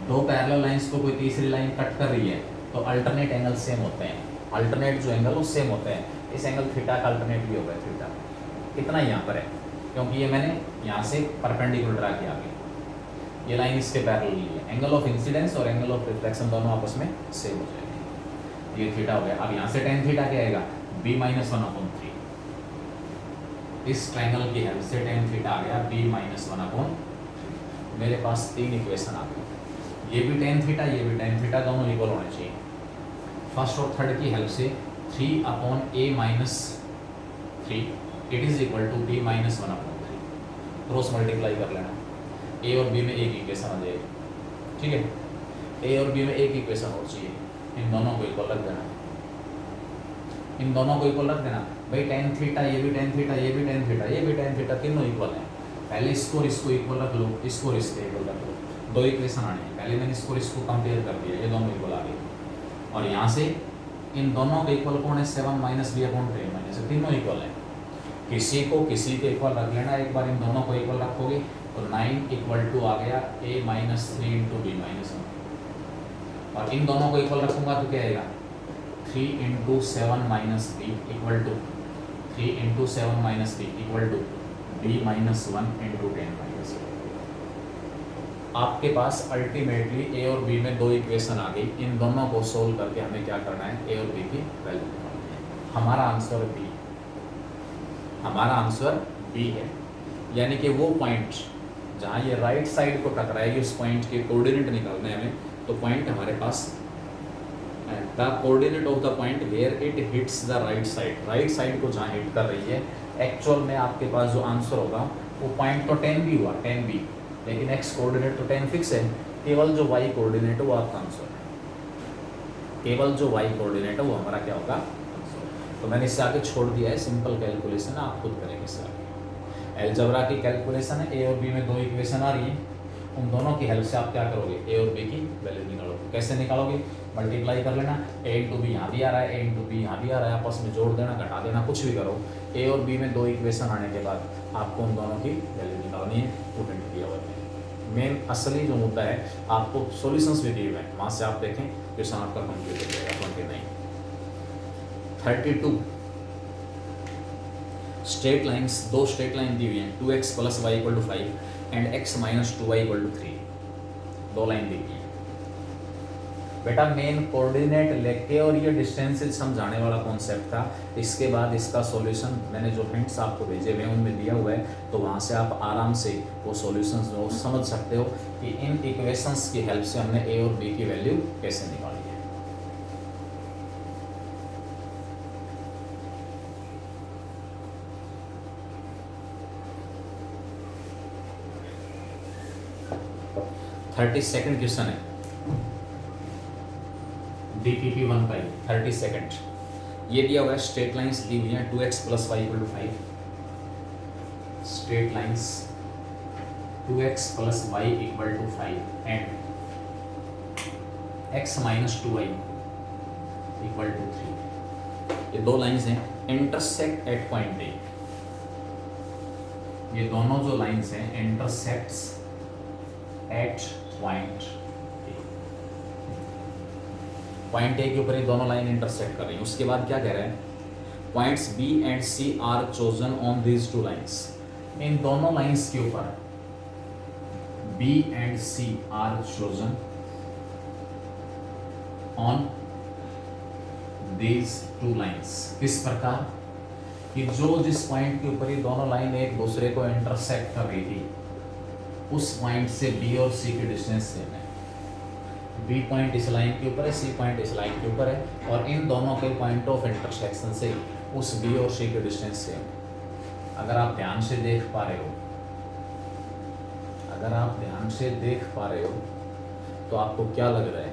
2 पैरेलल लाइंस को कोई तीसरी लाइन कट कर रही है, तो अल्टरनेट एंगल सेम होते हैं, अल्टरनेट जो एंगल वो सेम होते हैं। इस एंगल थीटा का अल्टरनेट भी होगा थीटा, इतना ही यहाँ पर है, क्योंकि ये मैंने यहाँ से परपेंडिकुलर ड्रा किया आगे, ये लाइन इसके पैरेलल है। एंगल ऑफ इंसिडेंस और एंगल ऑफ रिफ्लेक्शन दोनों आपस में सेम हो जाएंगे। ये थीटा हो गया। अब यहाँ से tan थीटा क्या आएगा? b minus 1/3। इस ट्राइंगल की हेल्प से tan थीटा आ गया b माइनस 1/3। मेरे पास 3 इक्वेशन आ गई, ये भी tan थीटा, ये भी tan थीटा, दोनों इक्वल होने चाहिए। फर्स्ट और थर्ड की हेल्प से 3/a minus 3 it is equal to b minus 1/3। Cross multiply कर लेना, a और b में एक इक्वेशन आ जाएगी, ठीक है। a और b में एक इक्वेशन और चाहिए, इन दोनों को इक्वल रख देना, इन दोनों को इक्वल रख देना। भाई tan थीटा, ये भी tan थीटा, ये भी tan थीटा, ये भी tan थीटा, तीनों इक्वल हैं। पहले इसको और इसको इक्वल रख लो, इसको और इसको इक्वल रख लो, 2 इक्वेशन आने हैं। पहले मैंने इसको और इसको कंपेयर कर दिया, ये दोनों इक्वल आ गए। और यहाँ से इन दोनों के इक्वल कौन है? 7 माइनस b अपॉन 10 माइनस, तीनों इक्वल है। किसी को किसी के इक्वल रख लेना, एक बार इन दोनों को इक्वल रखोगे तो 9 इक्वल टू आ गया a minus 3 into b minus 1, और इन दोनों को इक्वल रखूंगा तो क्या आएगा 3 into 7 minus b equal to 3 into 7 minus b equal to b minus 1 into 10 minus 1। आपके पास अल्टीमेटली ए और बी में दो इक्वेशन आ गई, इन दोनों को सोल्व करके हमें क्या करना है, ए और बी की वैल्यू निकालनी है। हमारा आंसर बी, हमारा आंसर बी है, यानी कि वो पॉइंट जहाँ ये राइट साइड को टकराएगी उस पॉइंट के कोऑर्डिनेट निकालने हैं हमें। तो पॉइंट हमारे पास the coordinate of the point where it hits the right side, right side को जहाँ हिट कर रही है, एक्चुअल में आपके पास जो आंसर होगा वो पॉइंट तो 10 भी हुआ 10 भी, लेकिन एक्स कोऑर्डिनेट तो 10 फिक्स है, केवल जो वाई कोऑर्डिनेट है वो आपका आंसर है, केवल जो वाई कोऑर्डिनेट है वो हमारा क्या होगा आंसर। तो मैंने इससे आगे छोड़ दिया है, सिंपल कैलकुलेशन आप खुद करेंगे इससे आगे। अलजेब्रा की कैलकुलेशन है, ए और बी में दो इक्वेशन आ रही है, उन दोनों की हेल्प से आप क्या करोगे, ए और बी की वैल्यू निकालोगे। कैसे निकालोगे, मल्टीप्लाई कर लेना, ए इंटू बी यहाँ भी आ रहा है, ए इंटू बी यहाँ भी आ रहा है, आपस में जोड़ देना घटा देना कुछ भी करो। ए और बी में दो इक्वेशन आने के बाद आपको उन दोनों की वैल्यू निकालनी है, put into the our. Main असली जो मुद्दा है, आपको सॉल्यूशंस भी दिए हुए हैं, वहाँ से आप देखें क्वेश्चन आपका कंप्लीट हो जाएगा। 32 स्ट्रेट लाइन्स, दो स्ट्रेट लाइन दी हुई हैं, 2x plus y equal to 5 and x minus 2y equal to 3, दो लाइन दी हुई है। बेटा मेन कोऑर्डिनेट लेके और ये डिस्टेंसेस समझाने वाला कॉन्सेप्ट था, इसके बाद इसका सॉल्यूशन मैंने जो हिंट्स आपको भेजे हुए हैं उनमें दिया हुआ है, तो वहाँ से आप आराम से वो सॉल्यूशंस जो समझ सकते हो कि इन इक्वेशंस की हेल्प से हमने ए और बी की वैल्यू कैसे निकाली है। थर्टी सेकेंड क्वेश्चन है, DPP 1 पाई 32। ये दिया हुआ है, स्ट्रेट लाइंस दी हुई हैं, 2x plus y equal to 5, straight lines 2x plus y equal to 5 and x minus 2y equal to 3। ये दो लाइंस हैं, इंटरसेक्ट एट पॉइंट ए। ये दोनों जो लाइंस हैं इंटरसेक्ट्स एट पॉइंट ए के ऊपर ये दोनों लाइन इंटरसेक्ट कर रही हैं। उसके बाद क्या कह रहा है, points B and C are chosen on these two lines. इन दोनों लाइंस के ऊपर B and C are chosen on these two lines. किस प्रकार कि जो जिस पॉइंट के ऊपर ये दोनों लाइन एक दूसरे को इंटरसेक्ट कर रही थी, उस पॉइंट से बी और सी की डिस्टेंस सेम है। बी पॉइंट इस लाइन के ऊपर है, सी पॉइंट इस लाइन के ऊपर है, और इन दोनों के पॉइंट ऑफ इंटरसेक्शन से उस बी और सी की डिस्टेंस सेम है। अगर आप ध्यान से देख पा रहे हो, अगर आप ध्यान से देख पा रहे हो तो आपको क्या लग रहा है,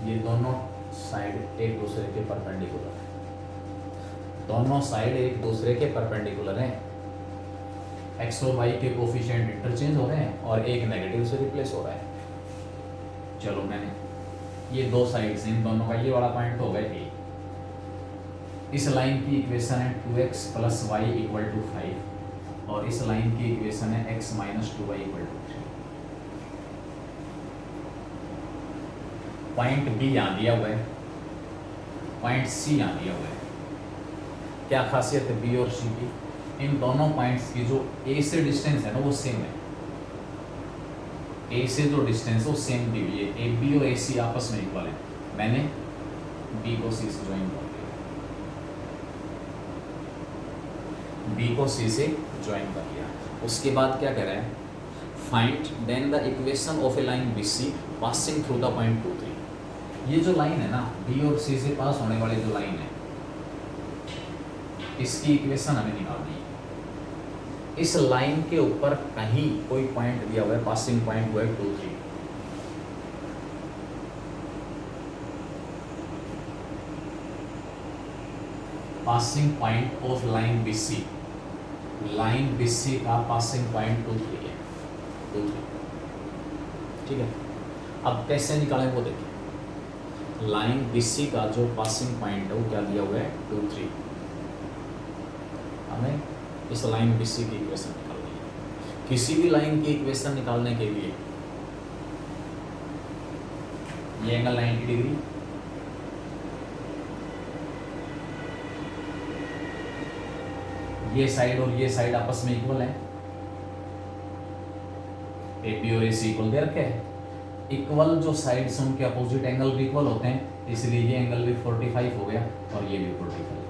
ये दोनों साइड एक दूसरे के परपेंडिकुलर है, दोनों साइड एक दूसरे के परपेंडिकुलर हैं। एक्स और वाई के कोफिशिएंट इंटरचेंज हो रहे हैं और एक नेगेटिव से रिप्लेस हो रहा है। चलो मैंने ये दो साइड्स, इन दोनों का ये वाला पॉइंट हो गया ए। इस लाइन की इक्वेशन है 2x plus y equal to 5 और इस लाइन की इक्वेशन है x minus 2y equal to 3। Point b यहाँ दिया हुआ है, पॉइंट सी यहाँ दिया हुआ है। क्या खासियत है बी और सी की, इन दोनों पॉइंट्स की जो ए से डिस्टेंस है ना वो सेम है, ए से जो डिस्टेंस है वो सेम दी हुई है, ए बी और ए सी आपस में इक्वल है। मैंने बी को सी से ज्वाइन कर दिया, बी को सी से ज्वाइन कर लिया। उसके बाद क्या कह रहा है, find then the equation of a line b c passing through the point 2 3। ये जो लाइन है ना, बी और सी से पास होने वाली जो लाइन है, इसकी इक्वेशन हमें निकालनी है। इस लाइन के ऊपर कहीं कोई पॉइंट दिया हुआ है, पासिंग पॉइंट हुआ है 2 3। Passing point of line BC, line BC का पासिंग पॉइंट 2 3 है, 2 3। ठीक है, अब कैसे निकालें वो देखिए। लाइन BC का जो पासिंग पॉइंट है वो क्या दिया हुआ है 2 3। हमें इस लाइन BC की इक्वेशन निकालनी है। किसी भी लाइन की इक्वेशन निकालने के लिए ये एंगल 90 डिग्री, ये साइड और ये साइड आपस में इक्वल है, AP और AC इक्वल दे रखे हैं। इक्वल जो साइड्स उनके अपोजिट एंगल भी इक्वल होते हैं, इसलिए ये एंगल भी 45 हो गया और ये भी 45।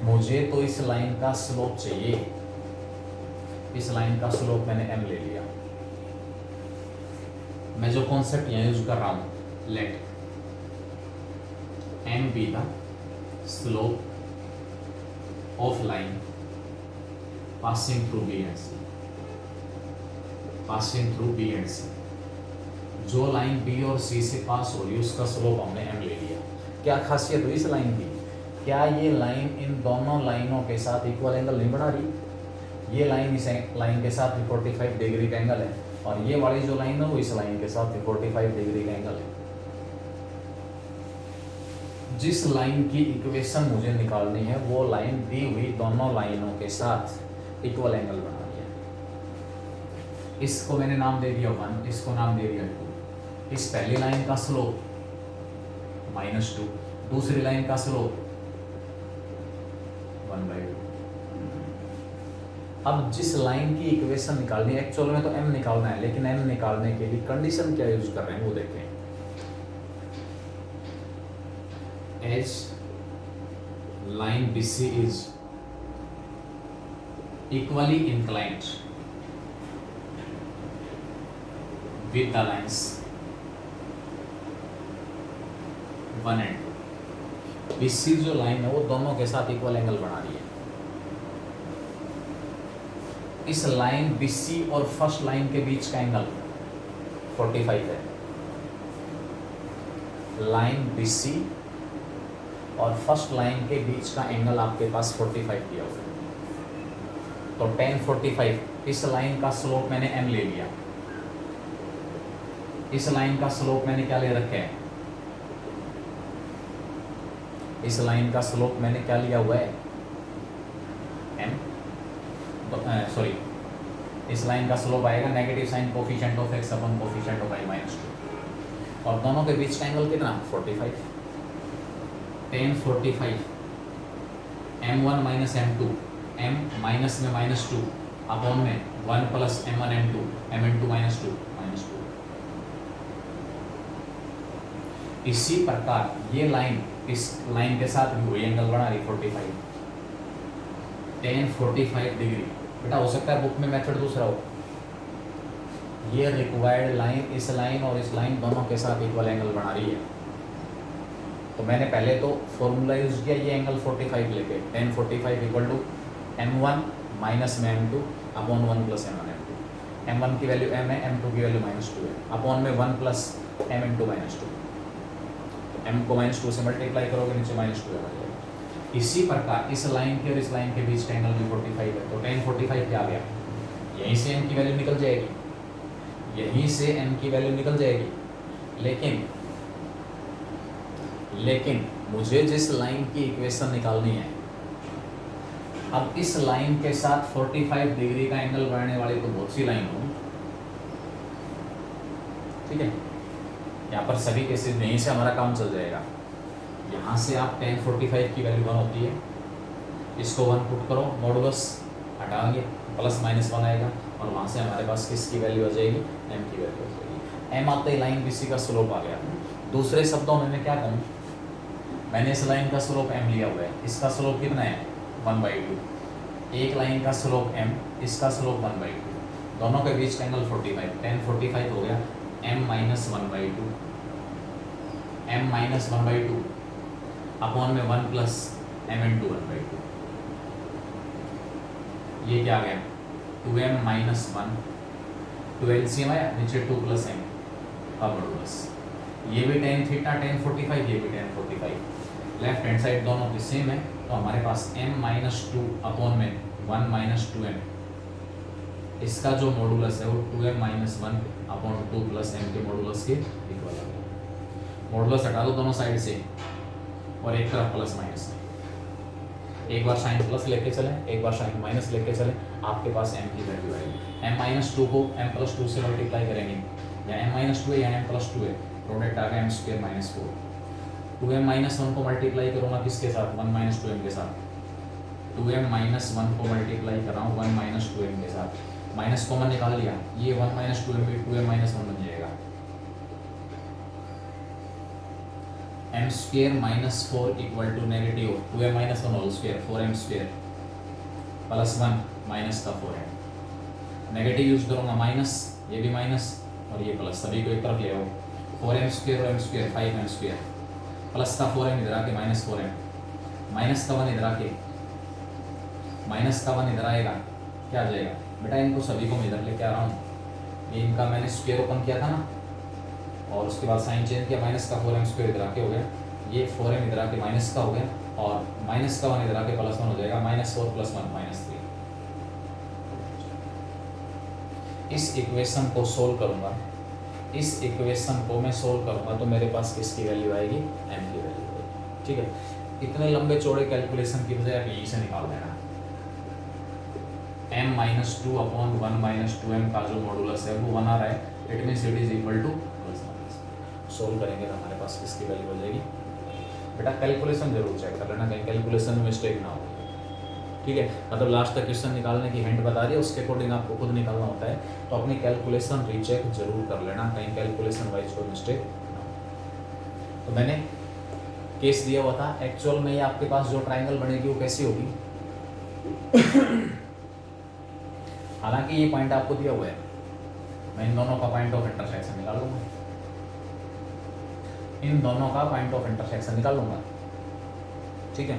मुझे तो इस लाइन का स्लोप चाहिए, इस लाइन का स्लोप मैंने m ले लिया। मैं जो कॉन्सेप्ट यहाँ यूज कर रहा हूँ, let m be the slope of line passing through B and C, passing through B and C। जो लाइन B और C से पास हो रही है उसका स्लोप हमने m ले लिया। क्या खासियत हुई इस लाइन की? क्या ये लाइन इन दोनों लाइनों के साथ इक्वल एंगल नहीं बना रही? ये लाइन इस लाइन के साथ 45 डिग्री का एंगल है और ये वाली जो लाइन है वो इस लाइन के साथ 45 डिग्री का एंगल है। जिस लाइन की इक्वेशन मुझे निकालनी है वो लाइन दी हुई दोनों लाइनों के साथ इक्वल एंगल बना रही है। इसको मैंने नाम दे दिया 1, इसको नाम दे दिया 2। इस पहली लाइन का स्लोप -2, दूसरी लाइन का स्लोप 1/2। अब जिस लाइन की इक्वेशन निकालनी है, एक्चुअल में तो m निकालना है, लेकिन m निकालने के लिए कंडीशन क्या यूज कर रहे हैं वो देखें। As line BC is equally inclined with the lines 1 and 2। BC जो लाइन है वो दोनों के साथ इक्वल एंगल बना रही है। इस लाइन BC और फर्स्ट लाइन के बीच का एंगल 45 है। लाइन BC और फर्स्ट लाइन के बीच का एंगल आपके पास 45 दिया हुआ है, तो tan 45। इस लाइन का स्लोप मैंने m ले लिया, इस लाइन का स्लोप मैंने क्या ले रखे हैं, इस लाइन का स्लोप मैंने क्या लिया हुआ है m, सॉरी इस लाइन का स्लोप आएगा negative sign coefficient of x upon coefficient of i - 2 और दोनों के बीच का एंगल कितना 45। tan 45 m1 minus m2, m minus में -2 अपॉन में 1 प्लस m1 m2, mn2 -2 -2। इसी प्रकार ये लाइन इस लाइन के साथ भी वही एंगल बना रही 45, tan 45 डिग्री। बेटा हो सकता है बुक में मेथड दूसरा हो। ये रिक्वायर्ड लाइन इस लाइन और इस लाइन दोनों के साथ इक्वल एंगल बना रही है, तो मैंने पहले तो फॉर्मूला यूज किया ये एंगल 45 लेके, tan 45 equal to m1 minus में m2 upon 1 plus m1 m2। m1 की वैल्यू m है, m2 की वैल्यू -2 है, अपॉन में 1 प्लस m - 2। m को -2 से मल्टीप्लाई करोगे नीचे -2 आ जाएगा। इसी प्रकार इस लाइन के और इस लाइन के बीच का एंगल भी 45 है, तो tan 45 क्या आ गया, यहीं से m की वैल्यू निकल जाएगी, यहीं से m की वैल्यू निकल जाएगी। लेकिन मुझे जिस लाइन की इक्वेशन निकालनी है, अब इस लाइन के साथ 45 डिग्री का एंगल बनाने वाली तो बहुत सी लाइन हो, ठीक है। यहाँ पर सभी केसेस में यहीं से हमारा काम चल जाएगा। यहाँ से आप tan 45 की वैल्यू 1 होती है, इसको 1 पुट करो, मॉडुलस हटाएंगे ±1 आएगा और वहाँ से हमारे पास किसकी वैल्यू आ जाएगी, m की वैल्यू आ जाएगी। m आते ही लाइन BC का स्लोप आ गया। दूसरे शब्दों में मैं क्या कहूँ, मैंने इस लाइन का स्लोप m लिया हुआ है, इसका स्लोप कितना है 1/2। एक लाइन का स्लोप m, इसका स्लोप 1/2, दोनों के बीच का एंगल 45, tan 45 हो गया m - 1/2, m - 1/2 अपॉन में 1 प्लस mn2 1/2। ये क्या आ गया 2m - 1, 2 LCM आया, नीचे 2 प्लस m का मॉडुलस। ये भी tan थीटा tan 45, ये भी tan 45, लेफ्ट हैंड साइड दोनों की सेम है, तो हमारे पास m - 2 अपॉन में 1 - 2m, इसका जो मॉडुलस है वो 2m - 1 अपॉन 2 प्लस m के मॉडुलस के इक्वल आ गया। मॉडुलस हटा दो दोनों साइड से और एक तरफ प्लस माइनस, एक बार साइन प्लस लेके चलें, एक बार साइन माइनस लेके चलें, आपके पास m की वैल्यू आएगी। m-2 को m+2 से मल्टीप्लाई करेंगे, या m-2 है या m+2 है, प्रोडक्ट आ गया m² - 4। 2m-1 को मल्टीप्लाई करूँगा किसके साथ, 1 - 2m के साथ। 2m-1 को मल्टीप्लाई कर रहा हूँ 1 - 2m के साथ, माइनस कॉमन निकाल लिया, ये 1 - 2m भी 2m-1 बन जाएगा। m² - 4 equal to negative 2m-1 whole square 4m² plus 1 minus का 4m। नेगेटिव यूज करूँगा माइनस, ये भी माइनस और ये प्लस, सभी को एक तरफ ले आओ। 4m² और m² 5m², प्लस का 4m इधर आके माइनस 4m, माइनस का 1 इधर आके, माइनस का 1 इधर आएगा, क्या आ जाएगा बेटा, इनको सभी को मैं इधर लेके आ रहा हूँ। ये इनका मैंने स्क्वायर ओपन किया था ना, और उसके बाद साइन चेंज किया, माइनस का 4m² इधर आके हो गया, ये 4m इधर आके माइनस का हो गया, और माइनस का 1 इधर आके प्लस 1 हो जाएगा, -4 + 1 -3। इस इक्वेशन को सोल्व करूंगा, इस इक्वेशन को मैं सोल्व करूंगा तो मेरे पास किसकी वैल्यू आएगी, m की वैल्यू आएगी। ठीक है, इतने लंबे चौड़े कैलकुलेशन की बजाय आप यहीं से निकाल देना। m-2 अपॉन 1 - 2m का जो मॉडुलस है वो 1 आ रहा है, it means it is equal to solve करेंगे तो हमारे पास किसकी वैल्यू हो जाएगी। बेटा कैलकुलेशन जरूर चेक कर लेना, कहीं कैलकुलेशन में मिस्टेक ना हो। ठीक है, मतलब लास्ट तक क्वेश्चन निकालने की हिंट बता रही है, उसके अकॉर्डिंग आपको खुद निकालना होता है, तो अपनी कैलकुलेशन रीचेक जरूर कर लेना, कहीं कैलकुलेशन वाइज कोई मिस्टेक ना हो। तो मैंने केस दिया हुआ था, एक्चुअल में ये आपके पास जो ट्राइंगल बनेगी वो कैसी होगी। हालांकि ये पॉइंट आपको दिया हुआ है, मैं इन दोनों का पॉइंट ऑफ इंटरसेक्शन निकाल लूंगा, इन दोनों का पॉइंट ऑफ इंटरसेक्शन निकाल लूंगा। ठीक है,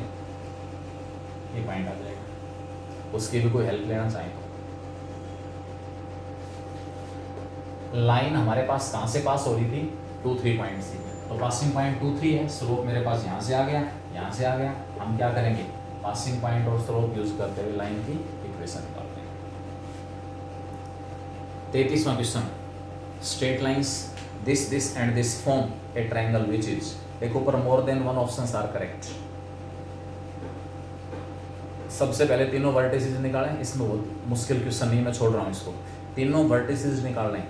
ये पॉइंट आ जाएगा, उसकी भी कोई हेल्प लेना चाहे तो। लाइन हमारे पास कहाँ से पास हो रही थी, 2, 3 पॉइंट से, तो पासिंग पॉइंट 2, 3 है, स्लोप मेरे पास यहाँ से आ गया, यहाँ से आ गया। हम क्या करेंगे, पासिंग पॉइंट और स्लोप यूज करते हुए लाइन की इक्वेशन निकालते हैं। 33वां question, straight lines this and this form a triangle which is, देखो ऊपर more than 1 options are correct. सबसे पहले तीनों वर्टिसेस निकालें, इसमें बहुत मुश्किल क्वेश्चन नहीं, मैं छोड़ रहा हूँ इसको। तीनों वर्टिसेस निकालें,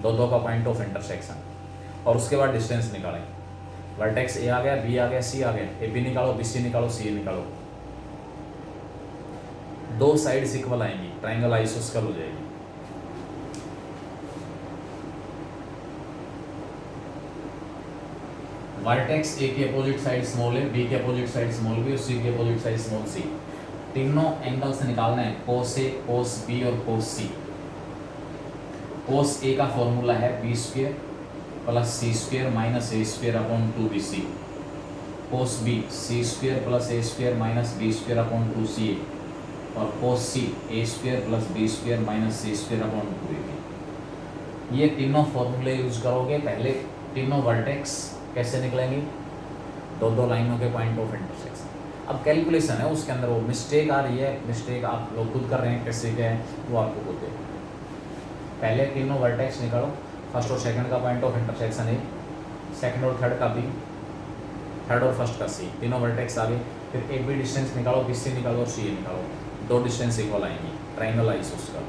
दो का पॉइंट ऑफ इंटरसेक्शन, और उसके बाद डिस्टेंस निकालें। वर्टेक्स ए आ गया, बी आ गया, सी आ गया, ए बी निकालो, बी सी निकालो, सी ए निकालो। दो साइड्स इक्वल आएंगी, ट्रायंगल आइसोस्केल हो जाएगी। वर्टेक्स ए की अपोजिट साइड स्मॉल है, बी की अपोजिट साइड स्मॉल बी और सी की अपोजिट साइड स्मॉल सी। तीनों एंगल से निकालना है, कोस ए, कोस बी और कोस सी। कोस ए का फॉर्मूला है b² + c² - a² upon 2bc। कोस B c² + a² - b² upon 2ca, और कोस सी a² + b² - c² upon 2ab। ये तीनों फॉर्मूले यूज करोगे। पहले तीनों वर्टेक्स कैसे निकलेंगी, दो लाइनों के पॉइंट ऑफ इंटरसेक्शन। अब कैलकुलेशन है, उसके अंदर वो मिस्टेक आ रही है, मिस्टेक आप लोग खुद कर रहे हैं, कैसे क्या है वो आपको खुद है। पहले तीनों वर्टेक्स निकालो, फर्स्ट और सेकंड का पॉइंट ऑफ इंटरसेक्शन है, सेकंड और थर्ड का बी, थर्ड और फर्स्ट का सी, तीनों वर्टेक्स आ गए। फिर ए बी डिस्टेंस निकालो, बी सी निकालो और सी ए निकालो, दो डिस्टेंस इक्वल आएंगी, ट्रायंगल आइसोस्केल।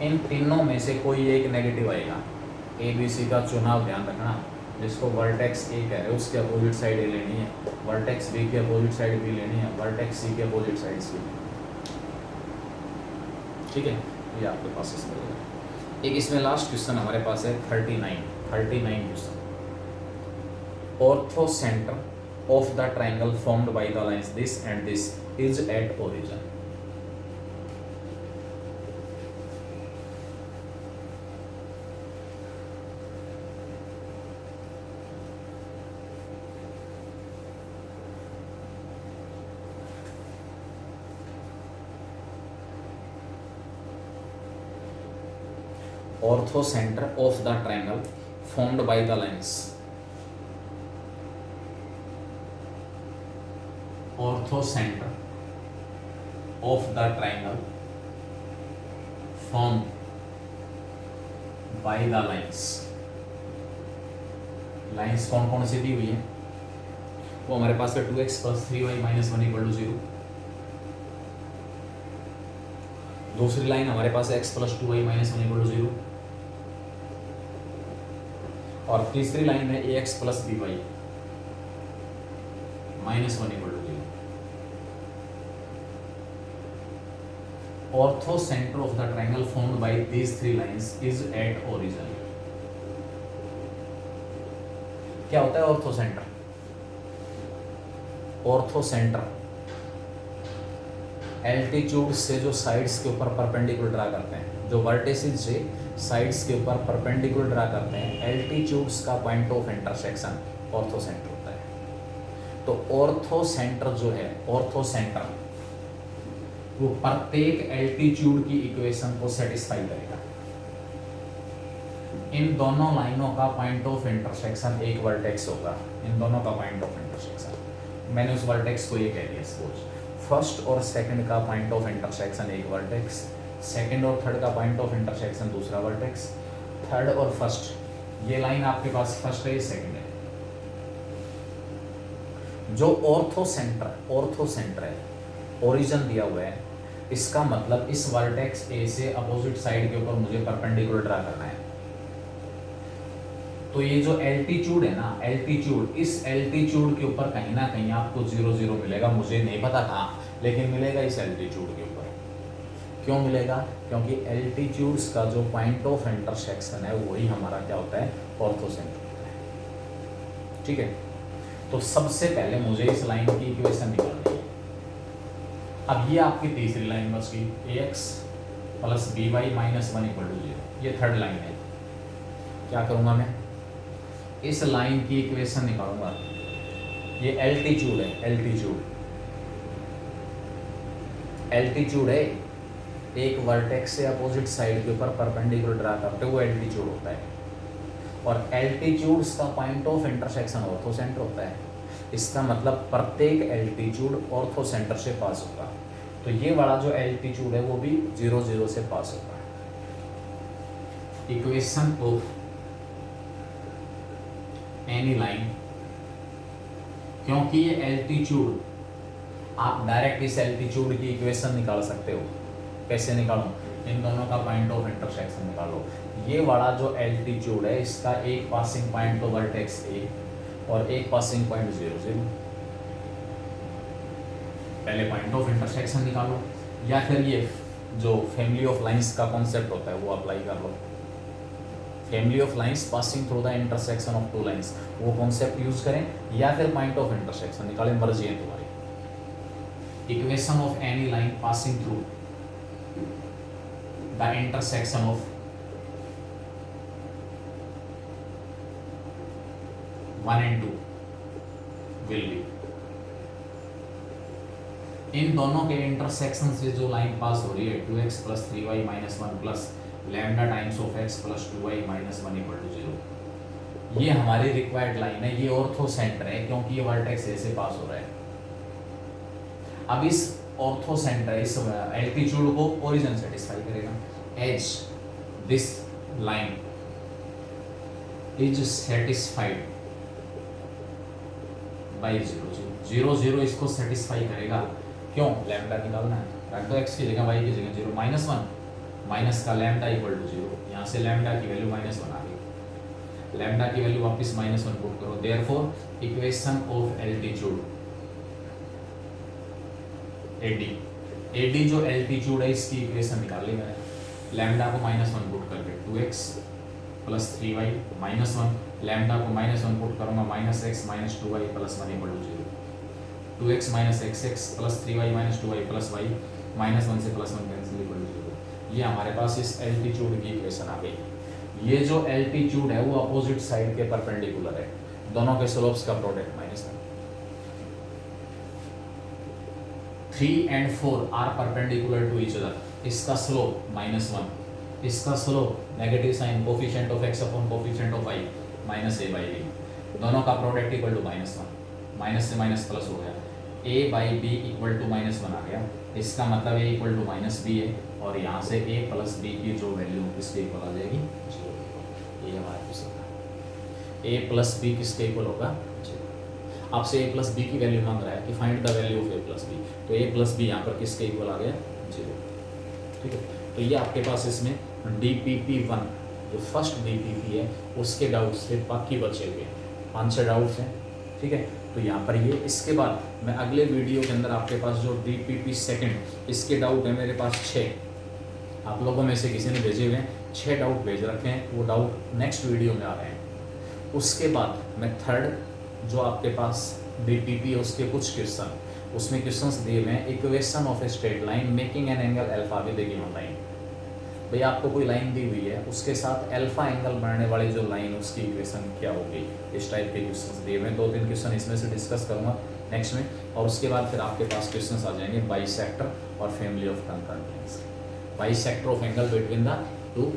इन तीनों में से कोई एक नेगेटिव आएगा, ए बी सी का चुनाव ध्यान रखना। जिसको वर्टेक्स ए कह रहे हो उसके अपोजिट साइड ए लेनी है, वर्टेक्स बी की अपोजिट साइड बी लेनी है, वर्टेक्स सी की अपोजिट साइड सी। ठीक है, ये आपके पास इसमें एक इसमें लास्ट क्वेश्चन हमारे पास है 39 question. Ortho centre of the triangle formed by the lines this and this is at origin. Ortho center of the triangle formed by the lines. Ortho center of the triangle formed by the lines. Lines कौन कौन सी दी हुई है, वो हमारे पास है 2x + 3y - 1 = 0, दूसरी लाइन हमारे पास x plus 2y minus 1 equal to 0, और तीसरी लाइन है ax plus by minus 1 equal to 0। Orthocentre of the triangle formed by these three lines is at origin. क्या होता है orthocentre? Orthocentre altitude से जो साइड्स के ऊपर परपेंडिकुलर ड्रा करते हैं, जो वर्टिसेस से साइड्स के ऊपर परपेंडिकुलर ड्रा करते हैं, एल्टीट्यूड्स का point of intersection ortho centre होता है। तो ऑर्थो सेंटर जो है, ऑर्थो सेंटर वो प्रत्येक एल्टीट्यूड की इक्वेशन को सेटिस्फाई करेगा। इन दोनों लाइनों का पॉइंट ऑफ इंटरसेक्शन एक वर्टेक्स होगा, इन दोनों का पॉइंट ऑफ इंटरसेक्शन। मैंने उस वर्टेक्स को ये कह दिया, सपोज फर्स्ट और सेकंड का पॉइंट ऑफ इंटरसेक्शन एक वर्टेक्स, सेकंड और थर्ड का पॉइंट ऑफ इंटरसेक्शन दूसरा वर्टेक्स, थर्ड और फर्स्ट ये लाइन आपके पास फर्स्ट है, ये सेकंड है। जो ऑर्थो सेंटर है, ओरिजिन दिया हुआ है, इसका मतलब इस वर्टेक्स ए से अपोजिट साइड के ऊपर मुझे परपेंडिकुलर ड्रा करना है। तो ये जो एल्टीट्यूड है ना, एल्टीट्यूड, इस एल्टीट्यूड के ऊपर कहीं ना कहीं आपको 0 0 मिलेगा, मुझे नहीं पता कहाँ, लेकिन मिलेगा इस एल्टीट्यूड के ऊपर। क्यों मिलेगा? क्योंकि एल्टीट्यूड्स का जो पॉइंट ऑफ इंटरसेक्शन है वही हमारा क्या होता है, ऑर्थो सेंटर होता है। ठीक है, तो सबसे पहले मुझे इस लाइन की इक्वेशन निकालनी है। अब ये आपकी तीसरी लाइन बच गई, ax plus by minus 1 equal to 0, ये थर्ड लाइन है। क्या करूँगा मैं? इस लाइन की इक्वेशन निकालूंगा। ये एल्टीट्यूड है, एल्टीट्यूड है, एक वर्टेक्स से अपोजिट साइड के ऊपर परपेंडिकुलर ड्रा करते हुए एल्टीट्यूड होता है, और एल्टीट्यूड्स का point of intersection ortho centre होता है। इसका मतलब प्रत्येक एल्टीट्यूड ऑर्थो सेंटर से पास होगा। तो ये वाला जो एल्टीट्यूड है वो भी 0 0 से पास होगा। इक्वेशन ऑफ एनी लाइन, क्योंकि ये एल्टीट्यूड, आप डायरेक्ट इस एल्टीट्यूड की इक्वेशन निकाल सकते हो। कैसे निकालो? इन दोनों का पॉइंट ऑफ इंटरसेक्शन निकालो। ये वाला जो एल्टीट्यूड है, इसका एक पासिंग पॉइंट तो वर्टेक्स ए और एक पासिंग पॉइंट 0 0। पहले पॉइंट ऑफ इंटरसेक्शन निकालो, या फिर ये जो फैमिली ऑफ लाइंस का कॉन्सेप्ट होता है वो अप्लाई कर लो। Family of lines passing through the intersection of two lines, वो कॉन्सेप्ट यूज करें, या फिर पॉइंट ऑफ इंटरसेक्शन निकालें, मर्जी है तुम्हारी। Equation of any line passing through the intersection of 1 and 2 will be, इन दोनों के इंटरसेक्शन से जो लाइन पास हो रही है 2x plus 3y minus 1 plus lambda times of x plus 2y minus 1 equal to 0, ये हमारी रिक्वायर्ड लाइन है। ये ऑर्थो सेंटर है क्योंकि ये वर्टेक्स ए से पास हो रहा है। अब इस ऑर्थो सेंटर, इस एल्टीट्यूड को ओरिजिन सेटिस्फाई करेगा। As this line is satisfied by 0 0 इसको सेटिस्फाई करेगा। क्यों? लैम्डा निकालना है, रख दो x की जगह y की जगह 0, माइनस 1 माइनस का लैम्डा इक्वल टू 0, यहाँ से लैम्डा की वैल्यू माइनस 1 आ गई, लैम्डा की वैल्यू वापस माइनस 1 पुट करो। Therefore equation of altitude AD जो एल्टीट्यूड है इसकी इक्वेशन निकाल ली मैंने। लैम्डा को माइनस 1 पुट करके 2x plus 3y minus 1, lambda को माइनस 1 पुट करूँगा, minus x minus 2y plus 1 equal to 0, 2x minus x plus 3y minus 2y plus y minus 1 से प्लस 1 कैंसिल इक्वल टू 0। ये हमारे पास इस एल्टीट्यूड की इक्वेशन आ गई। ये जो एल्टीट्यूड है वो अपोजिट साइड के परपेंडिकुलर है, दोनों के स्लोप्स का product minus 3 and 4 are perpendicular to each other. इसका स्लोप माइनस 1, इसका slope negative sign coefficient of x upon coefficient of y minus a by b, दोनों का product equal to minus 1, minus से माइनस प्लस हो गया, a by b equal to minus 1 आ गया। इसका मतलब a equal to minus b है, और यहाँ से a प्लस बी की जो वैल्यू किसके इक्वल आ जाएगी, 0। ये हमारा क्वेश्चन था, a प्लस बी किसके इक्वल होगा, 0। आपसे a प्लस बी की वैल्यू मांग रहा है कि find the value of a plus b, तो a प्लस बी यहाँ पर किसके इक्वल आ गया, 0। ठीक है। तो ये आपके पास इसमें DPP1 जो फर्स्ट DPP है उसके डाउट्स थे, बाकी बचे हुए 5-6 डाउट्स हैं, ठीक है। तो यहाँ पर ये, इसके बाद मैं अगले वीडियो के अंदर आपके पास जो DPP सेकंड इसके डाउट है मेरे पास 6, आप लोगों में से किसी ने भेजे हुए हैं, 6 डाउट भेज रखे हैं, वो डाउट नेक्स्ट वीडियो में आ रहे हैं। उसके बाद मैं थर्ड जो आपके पास DPP है उसके कुछ क्वेश्चन, उसमें क्वेश्चंस दिए हुए हैं, equation of A straight line making an angle alpha with A given line. भाई आपको कोई लाइन दी हुई है, उसके साथ अल्फा एंगल बनाने वाली जो लाइन उसकी इक्वेशन क्या होगी, इस टाइप के क्वेश्चंस दिए हुए हैं। 2-3 क्वेश्चन इसमें से डिस्कस करूंगा नेक्स्ट में, और उसके बाद फिर आपके पास क्वेश्चंस आ जाएंगे बाइसेक्टर और family of concurrent lines, bisector of angle between the two